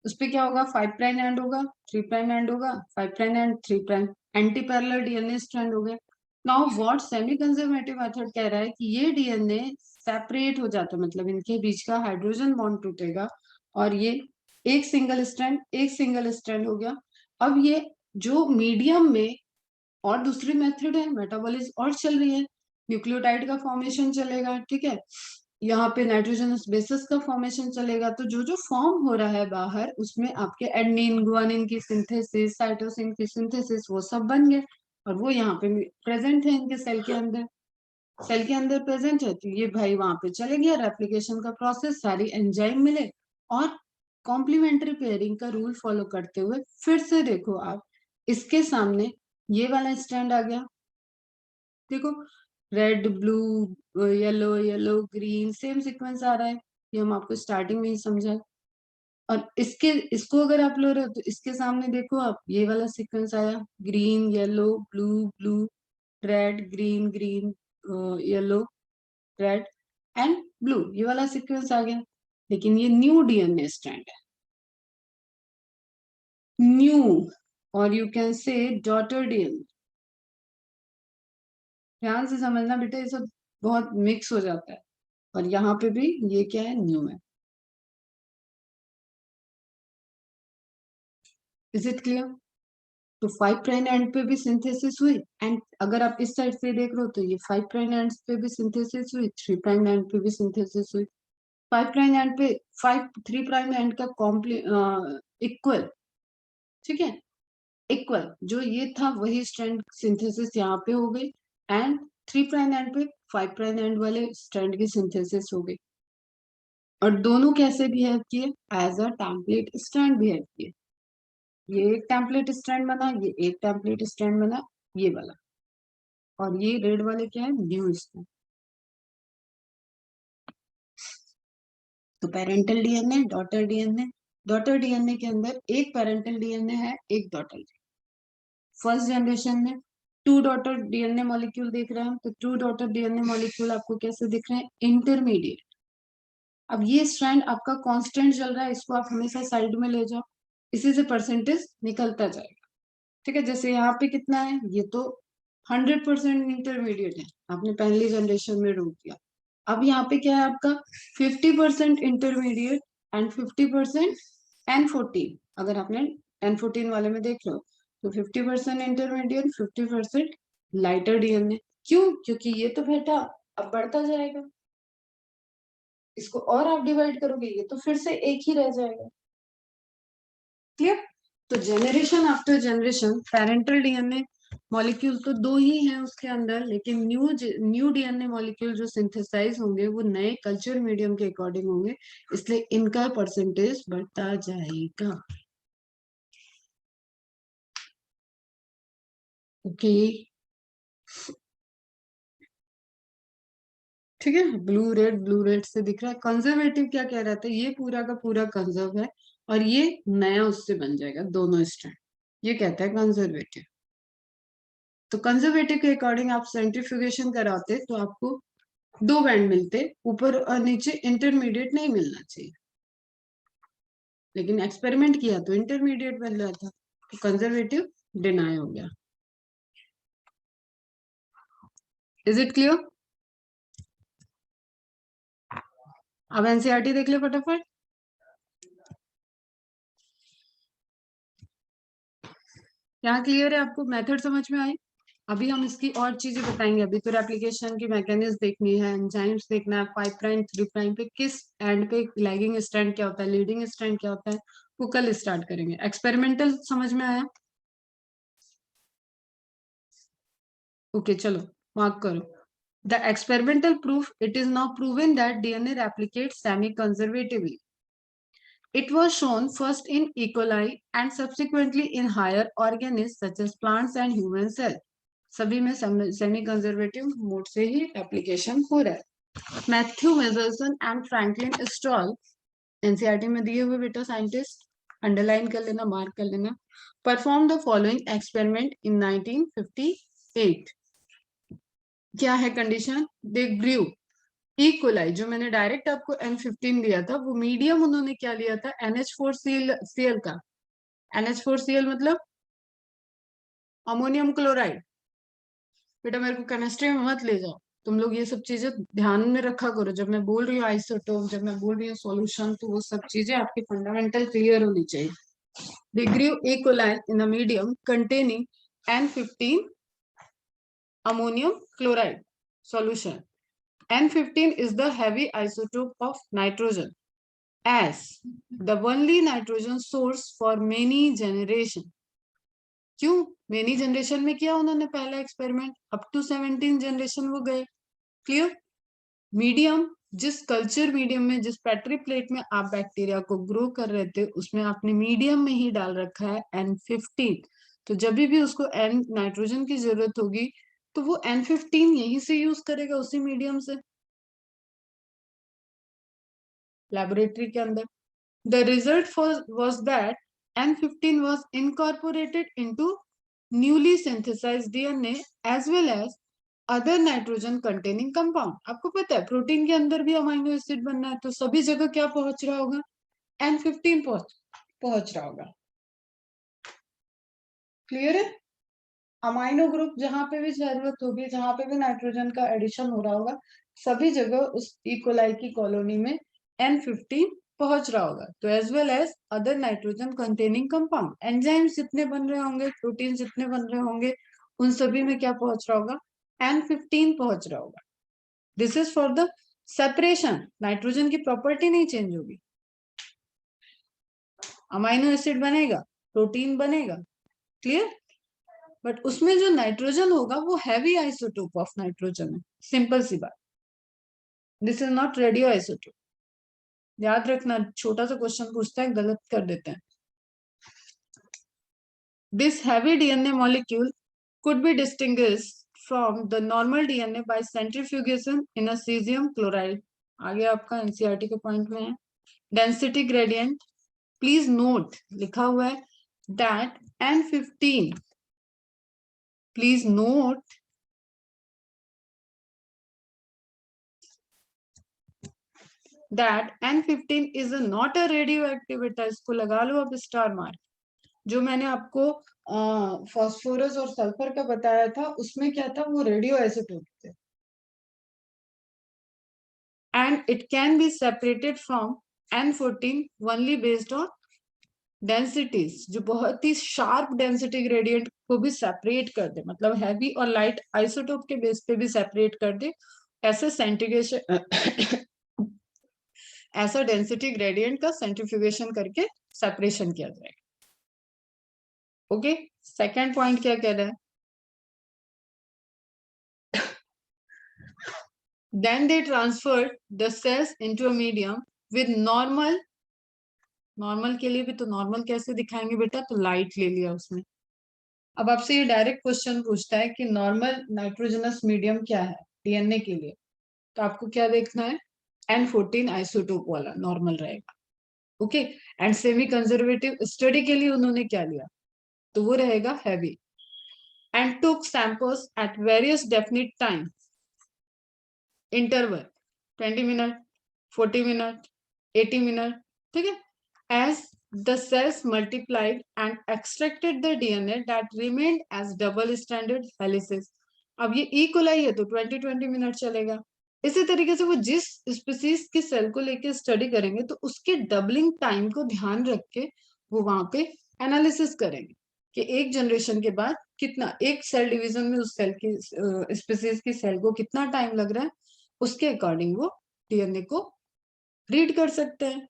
उस पे क्या होगा, 5 प्राइम एंड होगा, 3 प्राइम एंड होगा, 5 prime and 3 prime, anti parallel DNA strand हो गया। Now what semi conservative method कह रहा है कि ये डीएनए सेपरेट हो जाता है, मतलब इनके बीच का हाइड्रोजन बॉन्ड टूटेगा और ये एक सिंगल स्ट्रैंड हो गया। अब ये जो मीडियम में और दूसरी मेथड है, मेटाबॉलिज्म और चल रही है, न्यूक्लियोटाइड का फॉर्मेशन चलेगा, ठीक है, यहाँ पे नाइट्रोजनस बेसिस का फॉर्मेशन चलेगा। तो जो जो फॉर्म हो रहा है बाहर, उसमें आपके एडेनिन गुआनिन की सिंथेसिस, साइटोसिन की सिंथेसिस, वो सब बन गए और वो यहाँ पे प्रेजेंट है इनके सेल के अंदर। सेल के अंदर प्रेजेंट है तो ये भाई वहां पे चले गया, रेप्लिकेशन का प्रोसेस, सारी एंजाइम मिले और कॉम्प्लीमेंट्री पेयरिंग का रूल फॉलो करते हुए फिर से देखो आप, इसके सामने ये वाला स्टैंड आ गया। देखो, red blue yellow, yellow green, same sequence आ रहा है। ये हम आपको स्टार्टिंग में ही समझा। और इसके इसको अगर आप लो रहे हो तो इसके सामने देखो आप, ये वाला सीक्वेंस आया, green yellow blue, blue red, green green yellow red and blue, ये वाला सीक्वेंस आ गया। लेकिन ये न्यू डीएनए स्ट्रैंड है, न्यू, और you can say daughter DNA. ध्यान से समझना बेटा, ये सब बहुत मिक्स हो जाता है। और यहाँ पे भी ये क्या है, न्यू है। Is it clear? तो 5 प्राइम एंड पे भी सिंथेसिस हुई, एंड अगर आप इस साइड से देख रहे हो तो ये 5 प्राइम एंड पे भी सिंथेसिस हुई, 3 प्राइम एंड पे भी सिंथेसिस हुई। 5 प्राइम एंड पे 5 3 प्राइम एंड का कॉम्प्ली इक्वल, ठीक है, इक्वल जो ये था वही स्ट्रैंड सिंथेसिस यहाँ पे हो गई, एंड 3 प्राइम एंड पे 5 प्राइम एंड वाले स्ट्रैंड की सिंथेसिस हो गई। और दोनों कैसे बिहेव किए, as a template strand behave किए। ये एक टेम्पलेट स्ट्रैंड बना, ये एक टेम्पलेट स्ट्रैंड बना, ये वाला, और ये रेड वाले क्या है, न्यू स्ट्रैंड। तो parental DNA, daughter DNA, daughter DNA के अंदर एक पेरेंटल डीएनए है, एक डॉटर। फर्स्ट जनरेशन में 2 डॉटर डीएनए मॉलिक्यूल देख रहे हैं हम, तो 2 डॉटर डीएनए मॉलिक्यूल आपको कैसे दिख रहे हैं, इंटरमीडिएट। अब ये स्ट्रैंड आपका कांस्टेंट चल रहा है, इसको आप हमेशा साइड में ले जाओ, इसी से परसेंटेज निकलता जाएगा, ठीक है। जैसे यहाँ पे कितना है, ये तो 100% इंटरमीडिएट है, आपने पहली जनरेशन में रोक दिया। अब यहाँ पे क्या है आपका, 50% इंटरमीडिएट एंड 50% N14। अगर आपने N14 वाले में देख लो तो 50% इंटरमीडिएट, 50% लाइटर डीएनए। क्यों? क्योंकि ये तो बेटा अब बढ़ता जाएगा, इसको और आप डिवाइड करोगे, ये तो फिर से एक ही रह जाएगा। क्लियर? तो generation after generation parental DNA molecule तो 2 ही हैं उसके अंदर, लेकिन न्यू डीएनए मॉलिक्यूल जो सिंथेसाइज होंगे वो नए कल्चर मीडियम के अकॉर्डिंग होंगे, इसलिए इनका परसेंटेज बढ़ता जाएगा। ओके, ठीक है। ब्लू रेड से दिख रहा है। कंजर्वेटिव क्या कह रहा था, ये पूरा का पूरा कंजर्व है और ये नया उससे बन जाएगा, दोनों स्ट्रैंड, ये कहता है कंजर्वेटिव। तो कंजर्वेटिव के अकॉर्डिंग आप सेंट्रीफ्यूगेशन कराते तो आपको 2 बैंड मिलते, ऊपर और नीचे इंटरमीडिएट नहीं मिलना चाहिए, लेकिन एक्सपेरिमेंट किया तो इंटरमीडिएट बन रहा था, तो कंजर्वेटिव डिनाई हो गया। Is it clear? अब एनसीईआरटी देख ले फटाफट। क्या क्लियर है आपको, मेथड समझ में आई? अभी हम इसकी और चीजें बताएंगे, अभी तो एप्लीकेशन की मैकेनिज्म देखनी है, एंजाइम्स देखना है, 5 प्राइम 3 प्राइम पे किस एंड पे लैगिंग स्ट्रैंड क्या होता है, लीडिंग स्ट्रैंड क्या होता है, वो कल स्टार्ट करेंगे। एक्सपेरिमेंटल समझ में आया? ओके चलो मार्क करो। The experimental proof, it is now proven that DNA replicates semi-conservatively. It was shown first in E. coli and subsequently in higher organisms such as plants and human cells. सभी में semi conservative mode से ही application हो रहा है। Matthew Meselson and Franklin Stahl, NCERT में दिए हुए बेटा साइंटिस्ट, अंडरलाइन कर लेना, मार्क कर लेना। Perform the following experiment in 1958। क्या है कंडीशन? दे ग्रू इकोलाई, जो मैंने डायरेक्ट आपको N15 दिया था, वो मीडियम उन्होंने क्या लिया था? NH4Cl का। NH4Cl मतलब अमोनियम क्लोराइड। बेटा मेरे को केमिस्ट्री में मत ले जाओ, तुम लोग ये सब चीजें ध्यान में रखा करो। जब मैं बोल रही हूँ आइसोटोप, जब मैं बोल रही हूँ सॉल्यूशन, तो वो सब चीजें आपकी फंडामेंटल क्लियर होनी चाहिए। They grew E. coli in a medium containing N15 ammonium chloride solution. N15 is the heavy isotope of nitrogen as the only nitrogen source for many generation. क्यों मेनी जनरेशन में किया उन्होंने पहला experiment? Up to 17 generation वो गए। Clear? Medium, जिस culture medium में, जिस पेट्री प्लेट में आप बैक्टीरिया को ग्रो कर रहे थे, उसमें आपने मीडियम में ही डाल रखा है N15। तो जब भी उसको N नाइट्रोजन की जरूरत होगी तो वो N15 यहीं से यूज करेगा, उसी मीडियम से, लेबोरेटरी के अंदर। The result was that N15 was incorporated into newly synthesized DNA as well as other nitrogen containing compound. आपको पता है प्रोटीन के अंदर भी अमाइनो एसिड बनना है, तो सभी जगह क्या पहुंच रहा होगा? N15 पहुंच रहा होगा। क्लियर है? अमाइनो ग्रुप जहां पे भी जरूरत होगी, जहां पे भी नाइट्रोजन का एडिशन हो रहा होगा, सभी जगह उस इकोलाई की कॉलोनी में N15 पहुंच रहा होगा। तो as well as other nitrogen containing compound, enzymes जितने बन रहे होंगे, प्रोटीन जितने बन रहे होंगे, उन सभी में क्या पहुंच रहा होगा? N15 पहुंच रहा होगा। This is for the separation. Nitrogen की प्रॉपर्टी नहीं चेंज होगी, अमाइनो एसिड बनेगा, प्रोटीन बनेगा। क्लियर? बट उसमें जो नाइट्रोजन होगा वो हैवी आइसोटोप ऑफ नाइट्रोजन है। सिंपल सी बात। This is not radio isotope. याद रखना, छोटा सा क्वेश्चन पूछता है, गलत कर देते हैं। This heavy DNA molecule could be distinguished from the normal DNA by centrifugation in a cesium chloride। आगे आपका एनसीईआरटी के पॉइंट में है। डेंसिटी ग्रेडियंट, प्लीज नोट, लिखा हुआ है that N15, please note that N15 is not a radioactive। बेटा इसको लगा लो आप स्टार मार्क। जो मैंने आपको फास्फोरस और सल्फर का बताया था, उसमें क्या था? वो रेडियो आइसोटोप थे। And it can be separated from N14 only based on densities, जो बहुत ही शार्प डेंसिटी ग्रेडियंट को भी सेपरेट कर दे, मतलब हैवी और लाइट आइसोटोप के बेस पे भी सेपरेट कर दे। ऐसे सेंट्रीगेशन ऐसा डेंसिटी ग्रेडियंट का सेंट्रीफ्यूगेशन करके सेपरेशन किया जाएगा। ओके, सेकेंड पॉइंट क्या कह रहा है? Then they transferred the cells into a medium with normal। Normal के लिए भी तो नॉर्मल कैसे दिखाएंगे बेटा? तो लाइट ले लिया उसमें। अब आपसे ये डायरेक्ट क्वेश्चन पूछता है कि नॉर्मल नाइट्रोजनस मीडियम क्या है डीएनए के लिए, तो आपको क्या देखना है? N14 आइसोटोप वाला नॉर्मल रहेगा। Okay, and semi conservative study के लिए उन्होंने क्या लिया? तो वो रहेगा heavy. And took samples at various definite time interval, 20 minute, 40 minute, 80 minute. ठीक है? As the cells multiplied and extracted the DNA that remained as double stranded helices। अब ये E. coli है तो 20 मिनट चलेगा। इसी तरीके से वो जिस स्पीसीज की सेल को लेके स्टडी करेंगे तो उसके डबलिंग टाइम को ध्यान रख के वो वहां पे एनालिसिस करेंगे कि एक जनरेशन के बाद कितना, एक सेल डिवीजन में उस सेल की स्पीसीज की सेल को कितना टाइम लग रहा है, उसके अकॉर्डिंग वो डीएनए को रीड कर सकते हैं।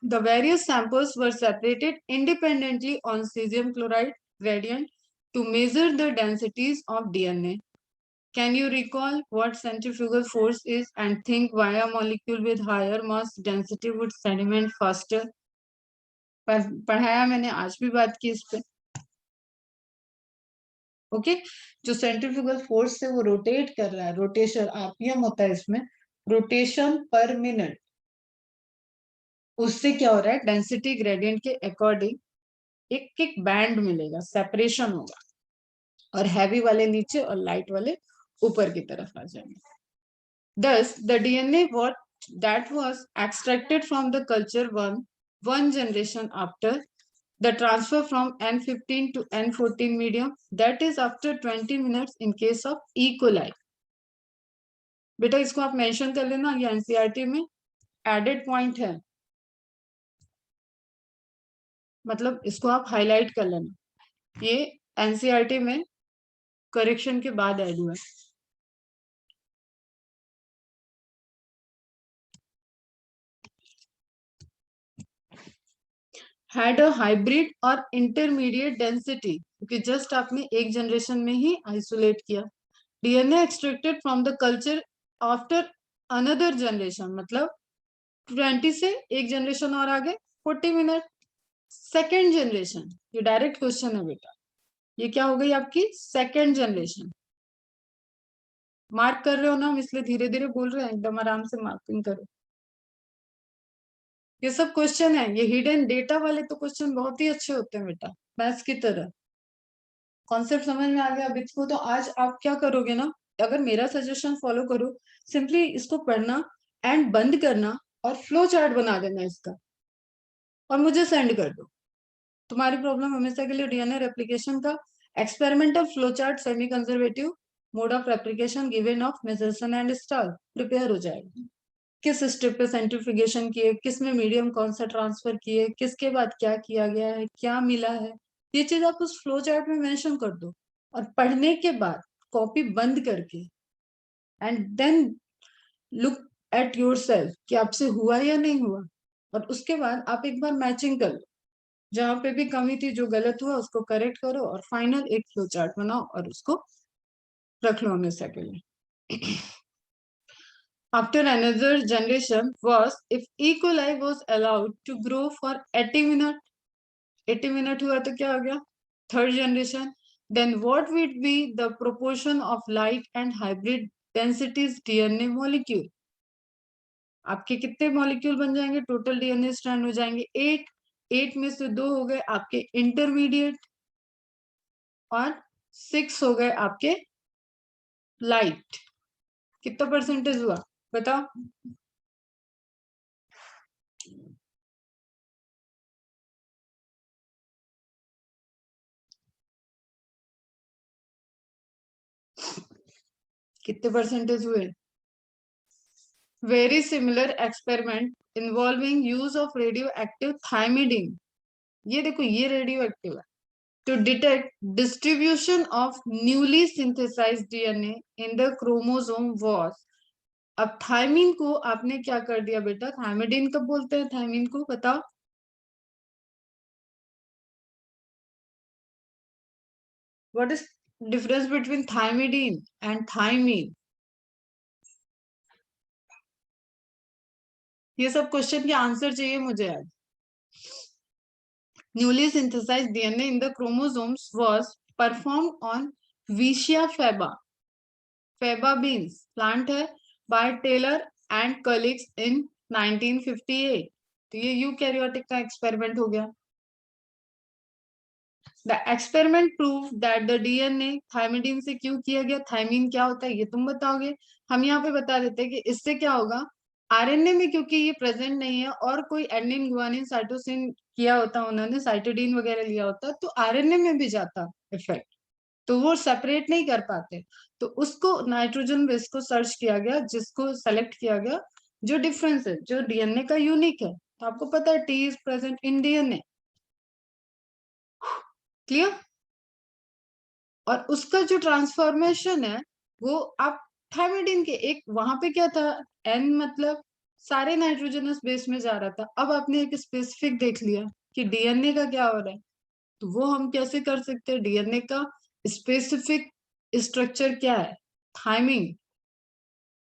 The various samples were separated independently on cesium chloride gradient to measure the densities of DNA। Can you recall what centrifugal force is and think why a molecule with higher mass density would sediment faster? पढ़ाया मैंने, आज भी बात की इस पे। Okay, जो centrifugal force से वो रोटेट कर रहा है, रोटेशन आरपीएम होता है इसमें, रोटेशन पर मिनट, उससे क्या हो रहा है, डेंसिटी ग्रेडियंट के अकॉर्डिंग एक एक बैंड मिलेगा, सेपरेशन होगा, और हैवी वाले नीचे और लाइट वाले ऊपर की तरफ आ जाएंगे. Thus, the DNA what that was extracted from the culture one generation after the transfer from N15 to N14 medium, that is after 20 minutes in case of E. coli. बेटा इसको आप मेंशन कर लेना, ये एनसीईआरटी में added point है, मतलब इसको आप हाईलाइट कर लेना, ये एनसीईआरटी में करेक्शन के बाद ऐड हुआ है. हैड अ हाइब्रिड और इंटरमीडिएट डेंसिटी, क्योंकि जस्ट आपने एक जनरेशन में ही आइसोलेट किया. DNA extracted from the culture after another generation, मतलब 20 से एक जनरेशन और आगे 40 मिनट, सेकेंड जनरेशन. ये डायरेक्ट क्वेश्चन है बेटा, ये क्या हो गई आपकी सेकेंड जनरेशन. मार्क कर रहे हो ना, हम इसलिए धीरे धीरे बोल रहे हैं, एकदम आराम से मार्किंग करो. ये सब क्वेश्चन है, ये हिडन डेटा वाले तो क्वेश्चन बहुत ही अच्छे होते हैं बेटा, मैथ्स की तरह. कॉन्सेप्ट समझ में आ गया अब इसको. तो आज आप क्या करोगे ना, अगर मेरा सजेशन फॉलो करो, सिंपली इसको पढ़ना एंड बंद करना और फ्लो चार्ट बना देना इसका, और मुझे सेंड कर दो. तुम्हारी प्रॉब्लम हमेशा के लिए डीएनए रेप्लिकेशन का experimental flow chart semi conservative mode of replication given of Meselson and Stahl prepare हो जाएगा. किस स्टेप पे सेंट्रीफ्यूगेशन किए, किस में मीडियम कौन सा ट्रांसफर किए, किसके बाद क्या किया गया है, क्या मिला है, ये चीज आप उस फ्लो चार्ट में मेंशन कर दो. और पढ़ने के बाद कॉपी बंद करके and then look at yourself कि आपसे हुआ या नहीं हुआ, और उसके बाद आप एक बार मैचिंग कर लो, जहां पे भी कमी थी, जो गलत हुआ उसको करेक्ट करो, और फाइनल एक फ्लो चार्ट बनाओ और उसको रख लो हमेशा के लिए. After another generation was if E. coli was allowed to grow for 80 minutes, 80 minutes हुआ तो क्या हो गया, third generation. Then what would be the proportion of like and hybrid densities DNA molecule? आपके कितने मॉलिक्यूल बन जाएंगे, टोटल डीएनए स्ट्रैंड हो जाएंगे 8. 8 में से 2 हो गए आपके इंटरमीडिएट, और 6 हो गए आपके लाइट. कितना परसेंटेज हुआ बताओ. कितने परसेंटेज हुए. Very similar experiment involving use of radioactive thymidine. ये देखो, ये रेडियोएक्टिव है. To detect distribution of newly synthesized DNA in the chromosome was. अब थायमिन को आपने क्या कर दिया बेटा, थायमिडीन कब बोलते हैं थायमिन को बताओ. What is difference between thymidine and thymine? ये सब क्वेश्चन के आंसर चाहिए मुझे आज. Newly synthesized DNA in the chromosomes was performed on Vicia faba. Faba beans plant है by Taylor and colleagues in 1958. तो ये यूकैरियोटिक का एक्सपेरिमेंट हो गया. The experiment proved that the DNA थायमिडीन से क्यों किया गया, थायमिन क्या होता है ये तुम बताओगे. हम यहाँ पे बता देते हैं कि इससे क्या होगा, आरएनए में क्योंकि ये प्रेजेंट नहीं है, और कोई एडेनिन गुआनिन साइटोसिन किया होता, उन्होंने साइटोडीन वगैरह लिया होता, तो आरएनए में भी जाता इफेक्ट, तो वो सेपरेट नहीं कर पाते. तो उसको नाइट्रोजन बेस को सर्च किया गया, जिसको सेलेक्ट किया गया जो डिफरेंस है, जो डीएनए का यूनिक है. तो आपको पता है T is present in DNA. Clear. और उसका जो ट्रांसफॉर्मेशन है वो आप थायमिडीन के एक, वहां पे क्या था, एन मतलब सारे नाइट्रोजनस बेस में जा रहा था. अब आपने एक स्पेसिफिक देख लिया कि डीएनए का क्या हो रहा है, तो वो हम कैसे कर सकते हैं, डीएनए का स्पेसिफिक स्ट्रक्चर क्या है, thiamine.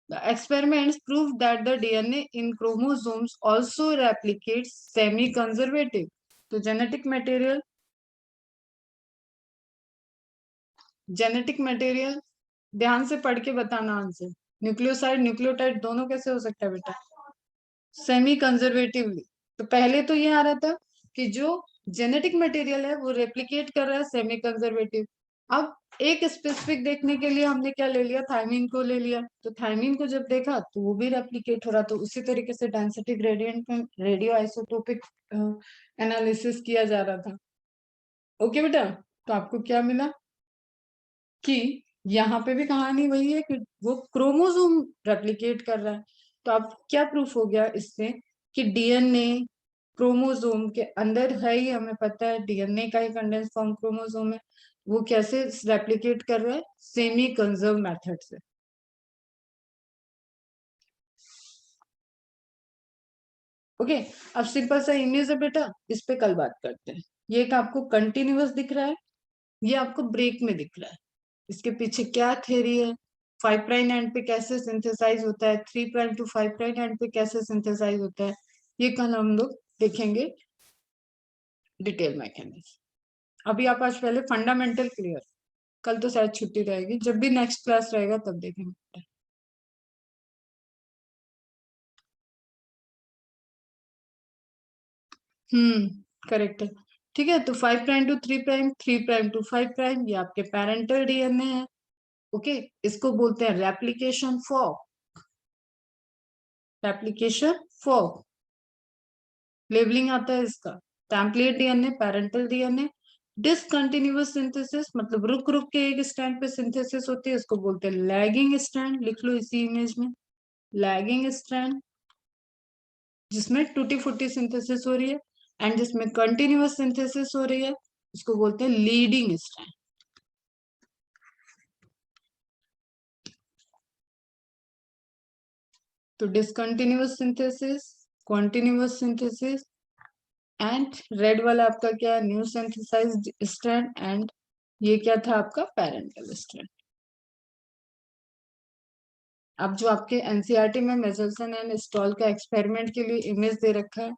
The experiments proved that the DNA in chromosomes also replicates semi-conservative. तो जेनेटिक मटेरियल जेनेटिक मटेरियल, ध्यान से पढ़ के बताना आंसर। न्यूक्लियोसाइड न्यूक्लियोटाइड दोनों कैसे हो सकता है बेटा? Semi conservatively. तो पहले तो ये आ रहा था कि जो जेनेटिक मटेरियल है वो रेप्लिकेट कर रहा है सेमी कंजर्वेटिव। अब एक स्पेसिफिक देखने के लिए हमने क्या ले लिया, थायमीन को ले लिया। तो थायमीन को जब देखा तो वो भी रेप्लिकेट हो रहा, तो उसी तरीके से डेंसिटी ग्रेडियंट में रेडियो आइसोटोपिक एनालिसिस किया जा रहा था। ओके बेटा, तो आपको क्या मिला कि यहाँ पे भी कहानी वही है कि वो क्रोमोसोम रेप्लिकेट कर रहा है। तो अब क्या प्रूफ हो गया इससे कि डीएनए क्रोमोसोम के अंदर है ही, हमें पता है डीएनए का ही कंडेंस फॉर्म क्रोमोसोम है। वो कैसे रेप्लिकेट कर रहा है? सेमी कंजर्व मेथड से। ओके, अब सिंपल सा इमेज है बेटा, इस पे कल बात करते हैं। ये एक आपको कंटिन्यूअस दिख रहा है, ये आपको ब्रेक में दिख रहा है। इसके पीछे क्या थ्योरी है, 5' एंड पे कैसे सिंथेसाइज होता है, 3' टू 5' एंड पे कैसे सिंथेसाइज होता है, ये कल हम लोग देखेंगे डिटेल मैकेनिज्म। अभी आप आज पहले फंडामेंटल क्लियर, कल तो शायद छुट्टी रहेगी, जब भी नेक्स्ट क्लास रहेगा तब देखेंगे। करेक्ट है। ठीक है, तो 5' टू 3', 3' टू 5', ये आपके पेरेंटल डीएनए है। ओके, इसको बोलते हैं replication fork. Replication fork labelling आता है इसका। Template DNA, parental DNA. Discontinuous synthesis मतलब रुक रुक के एक स्टैंड पे सिंथेसिस होती है, इसको बोलते हैं लैगिंग स्ट्रैंड। लिख लो इसी इमेज में, लैगिंग स्ट्रैंड, जिसमें टूटी फूटी सिंथेसिस हो रही है। एंड जिसमें कंटिन्यूअस सिंथेसिस हो रही है उसको बोलते हैं लीडिंग स्ट्रैंड। तो discontinuous synthesis, continuous synthesis, and red वाला आपका क्या है, न्यू सिंथेसाइज्ड स्ट्रैंड। एंड ये क्या था आपका, पेरेंटल स्ट्रैंड। अब जो आपके एनसीईआरटी में मेजल्सन एंड स्टॉल का एक्सपेरिमेंट के लिए इमेज दे रखा है,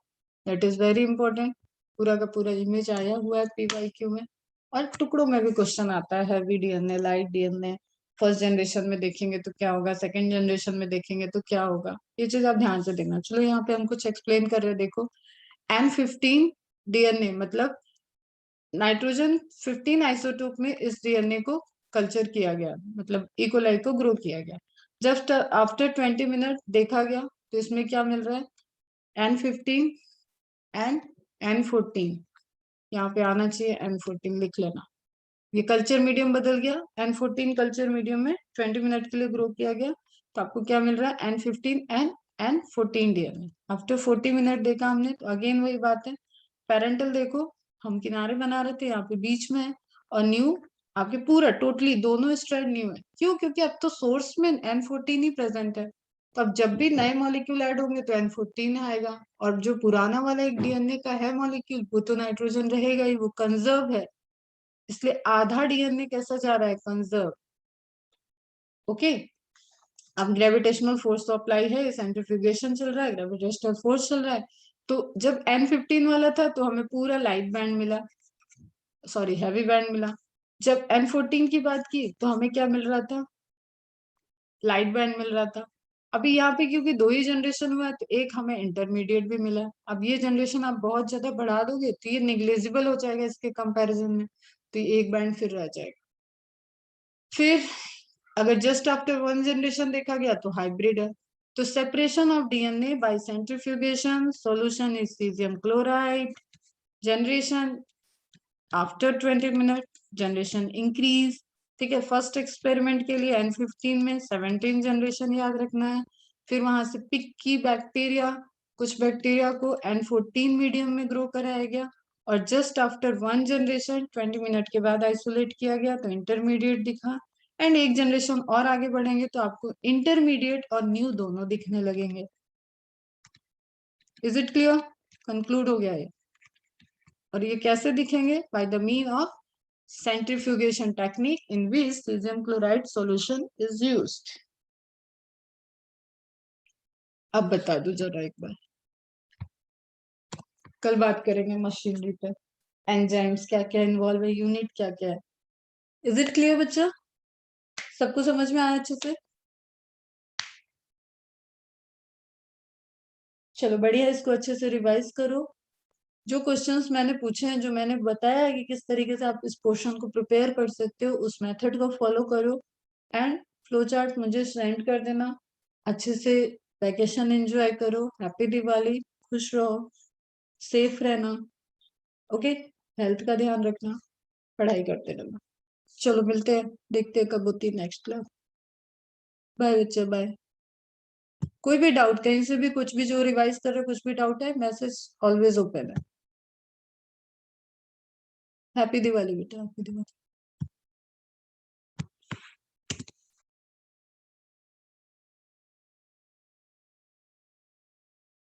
दैट इज वेरी इंपॉर्टेंट। पूरा का पूरा इमेज आया हुआ है पीवाईक्यू में, और टुकड़ों में भी क्वेश्चन आता है। Heavy DNA, light DNA, first generation में देखेंगे तो क्या होगा, सेकंड जनरेशन में देखेंगे तो क्या होगा, ये चीज आप ध्यान से देखना। चलो यहाँ पे हम कुछ एक्सप्लेन कर रहे हैं, देखो। N15 डीएनए मतलब नाइट्रोजन 15 आइसोटोप में इस डीएनए को कल्चर किया गया, मतलब इकोलाई को ग्रो किया गया। जस्ट आफ्टर 20 मिनट देखा गया तो इसमें क्या मिल रहा है, N15 एंड N14। यहाँ पे आना चाहिए N14, लिख लेना। ये कल्चर मीडियम बदल गया, N14 कल्चर मीडियम में 20 मिनट के लिए ग्रो किया गया। तो आपको क्या मिल रहा है, N15 and N14 DNA. After 40 minute देखा हमने, तो अगेन वही बात है। पेरेंटल देखो, हम किनारे बना रहे थे, यहाँ पे बीच में है। और न्यू आपके पूरा टोटली दोनों स्ट्रैंड न्यू है। क्यों? क्योंकि अब तो सोर्स में N14 ही प्रेजेंट है। तो अब जब भी नए मॉलिक्यूल ऐड होंगे तो N14 आएगा, और जो पुराना वाला एक डीएनए का है मॉलिक्यूल, वो तो नाइट्रोजन रहेगा ही, वो कंजर्व है। इसलिए आधा डीएनए कैसा जा रहा है, कंजर्व। ओके, अब ग्रेविटेशनल फोर्स तो अप्लाई है, सेंट्रीफ्यूगेशन चल रहा है, ग्रेविटेशनल फोर्स चल रहा है। तो जब N15 वाला था तो हमें पूरा लाइट बैंड मिला, सॉरी हैवी बैंड मिला। जब N14 की बात की तो हमें क्या मिल रहा था, लाइट बैंड मिल रहा था। अभी यहाँ पे क्योंकि दो ही जनरेशन हुआ है तो एक हमें इंटरमीडिएट भी मिला। अब ये जनरेशन आप बहुत ज्यादा बढ़ा दोगे तो ये निग्लेजिबल हो जाएगा इसके कंपैरिजन में, तो ये एक बैंड फिर रह जाएगा। फिर अगर जस्ट आफ्टर वन जनरेशन देखा गया तो हाइब्रिड है। तो separation of DNA by centrifugation, solution is caesium chloride. Generation after 20 minute, generation increase. ठीक है, फर्स्ट एक्सपेरिमेंट के लिए N15 में 17 जनरेशन याद रखना है। फिर वहां से पिक की बैक्टीरिया, कुछ बैक्टीरिया को N14 मीडियम में ग्रो कराया गया, और just after one generation 20 minute के बाद आइसोलेट किया गया तो इंटरमीडिएट दिखा। एंड एक जनरेशन और आगे बढ़ेंगे तो आपको इंटरमीडिएट और न्यू दोनों दिखने लगेंगे। Is it clear? कंक्लूड हो गया ये। और ये कैसे दिखेंगे, by the mean of centrifugation technique in which cesium chloride solution is used। अब बता दो जरा एक बार, कल बात करेंगे मशीनरी पे, एंजाइम्स क्या क्या इन्वॉल्व है, यूनिट क्या क्या है। इज इट क्लियर बच्चा? सबको समझ में आया अच्छे से? चलो बढ़िया, इसको अच्छे से रिवाइज करो। जो क्वेश्चंस मैंने पूछे हैं, जो मैंने बताया है कि किस तरीके से आप इस पोर्शन को प्रिपेयर कर सकते हो, उस मेथड को फॉलो करो एंड फ्लो चार्ट मुझे सेंड कर देना। अच्छे से वैकेशन एंजॉय करो। हैप्पी दिवाली। खुश रहो, सेफ रहना। ओके, हेल्थ का ध्यान रखना, पढ़ाई करते रहना। चलो मिलते हैं, देखते हैं कब होती है नेक्स्ट क्लास। बाय बच्चे, बाय। कोई भी डाउट, कहीं से भी कुछ भी, जो रिवाइज कर रहे हो, कुछ भी डाउट है, मैसेज ऑलवेज ओपन है। हैप्पी दिवाली बेटा, हैप्पी दिवाली।